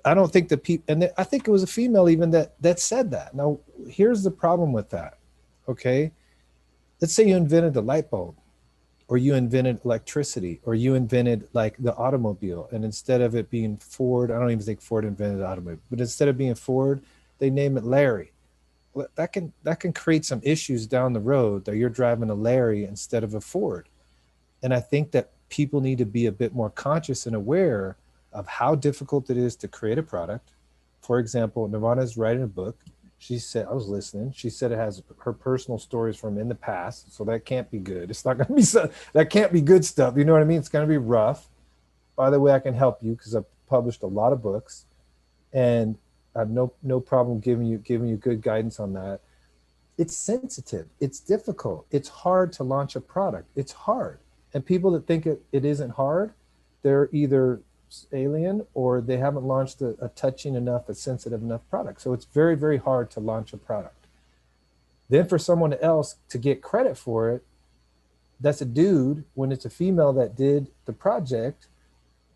I don't think the people, and I think it was a female even that said that. Now, here's the problem with that, okay? Let's say you invented the light bulb, or you invented electricity, or you invented like the automobile, and instead of it being Ford, I don't even think Ford invented the automobile, but instead of being Ford, they name it Larry. Well, that can create some issues down the road that you're driving a Larry instead of a Ford. And I think that people need to be a bit more conscious and aware of how difficult it is to create a product. For example, Nirvana is writing a book. She said, I was listening. She said it has her personal stories from in the past. So that can't be good. It's not going to be, that can't be good stuff. You know what I mean? It's going to be rough. By the way, I can help you because I've published a lot of books, and I have no problem giving you good guidance on that. It's sensitive. It's difficult. It's hard to launch a product. It's hard. And people that think it isn't hard, they're either alien or they haven't launched a touching enough, a sensitive enough product. So it's very, very hard to launch a product. Then for someone else to get credit for it, that's a dude. When it's a female that did the project,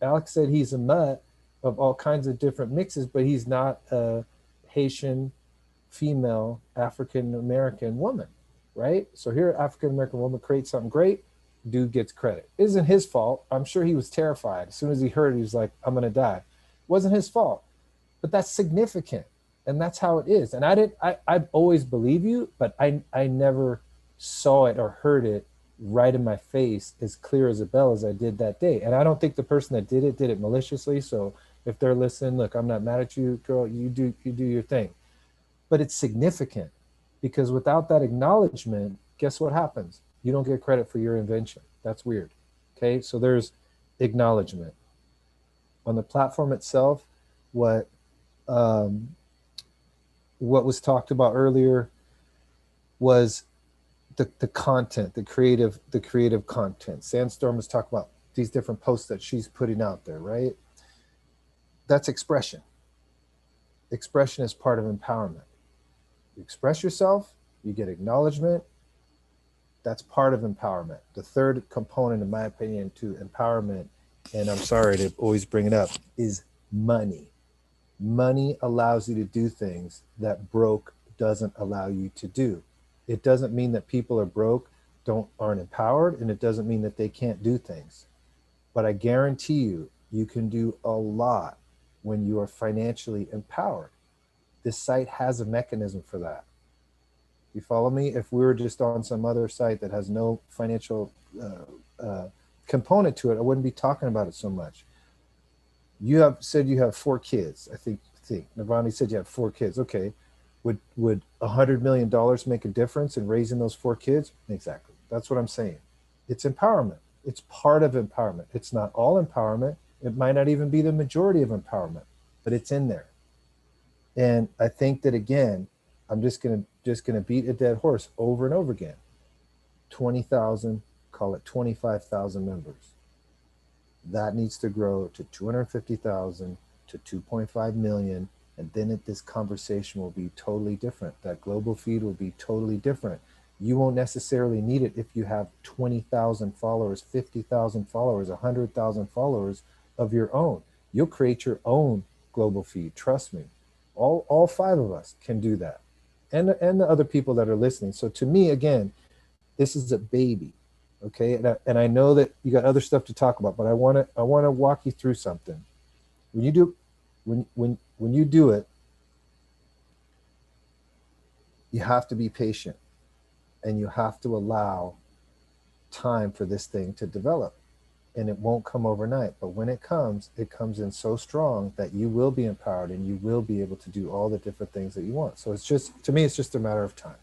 Alex said he's a mutt of all kinds of different mixes, but he's not a Haitian female African-American woman, right? So here, African-American woman creates something great, dude gets credit. It isn't his fault. I'm sure he was terrified. As soon as he heard it, he was like, I'm gonna die. wasn't his fault, but that's significant. And that's how it is. And I'd always believe you, but I never saw it or heard it right in my face as clear as a bell as I did that day. And I don't think the person that did it maliciously. So if they're listening, look, I'm not mad at you, girl, you do your thing. But it's significant, because without that acknowledgement, guess what happens? You don't get credit for your invention. That's weird. Okay, so there's acknowledgement. On the platform itself, what was talked about earlier was the content, the creative content. Sandstorm was talking about these different posts that she's putting out there, right? That's expression. Expression is part of empowerment. You express yourself, you get acknowledgement. That's part of empowerment. The third component, in my opinion, to empowerment, and I'm sorry to always bring it up, is money. Money allows you to do things that broke doesn't allow you to do. It doesn't mean that people are broke, aren't empowered, and it doesn't mean that they can't do things. But I guarantee you, you can do a lot when you are financially empowered. This site has a mechanism for that. You follow me? If we were just on some other site that has no financial component to it, I wouldn't be talking about it so much. You have said you have 4 kids. I think Nirvana said you have 4 kids. Okay. Would $100 million make a difference in raising those 4 kids? Exactly. That's what I'm saying. It's empowerment. It's part of empowerment. It's not all empowerment. It might not even be the majority of empowerment, but it's in there. And I think that, again, I'm just gonna beat a dead horse over and over again. 20,000, call it 25,000 members. That needs to grow to 250,000 to 2.5 million. And then this conversation will be totally different. That global feed will be totally different. You won't necessarily need it if you have 20,000 followers, 50,000 followers, 100,000 followers of your own. You'll create your own global feed. Trust me. All 5 of us can do that. And the other people that are listening. So to me, again, this is a baby. Okay. And I know that you got other stuff to talk about, but I want to walk you through something. When you do it, you have to be patient, and you have to allow time for this thing to develop, and it won't come overnight. But when it comes in so strong that you will be empowered and you will be able to do all the different things that you want. So it's just, to me, it's just a matter of time.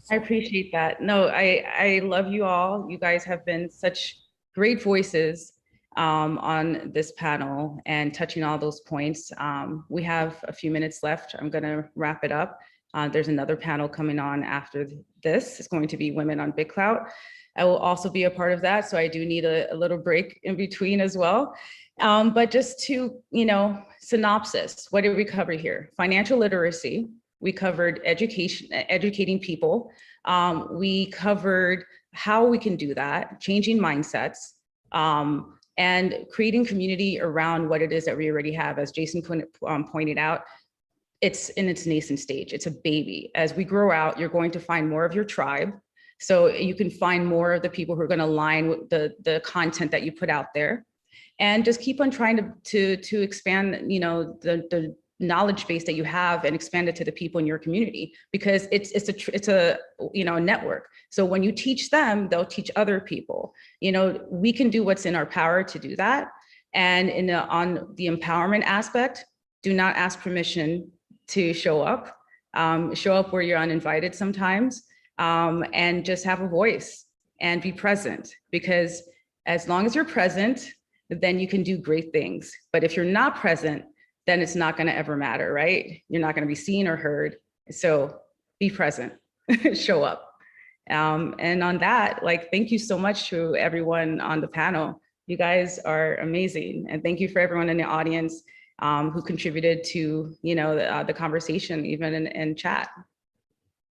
I appreciate that. No, I love you all. You guys have been such great voices on this panel and touching all those points. We have a few minutes left. I'm going to wrap it up. There's another panel coming on after this. It's going to be Women on BitClout. I will also be a part of that, so I do need a little break in between as well. But just to, synopsis, what did we cover here? Financial literacy. We covered educating people. We covered how we can do that, changing mindsets, and creating community around what it is that we already have. As Jason pointed out, it's in its nascent stage. It's a baby. As we grow out, you're going to find more of your tribe. So you can find more of the people who are going to align with the content that you put out there, and just keep on trying to expand, the knowledge base that you have and expand it to the people in your community, because it's a network. So when you teach them, they'll teach other people. We can do what's in our power to do that. And on the empowerment aspect, do not ask permission to show up. Show up where you're uninvited sometimes, and just have a voice and be present, because as long as you're present, then you can do great things. But if you're not present, then it's not going to ever matter, right? You're not going to be seen or heard. So be present, show up. And on that, thank you so much to everyone on the panel. You guys are amazing. And thank you for everyone in the audience who contributed to, the conversation, even in chat.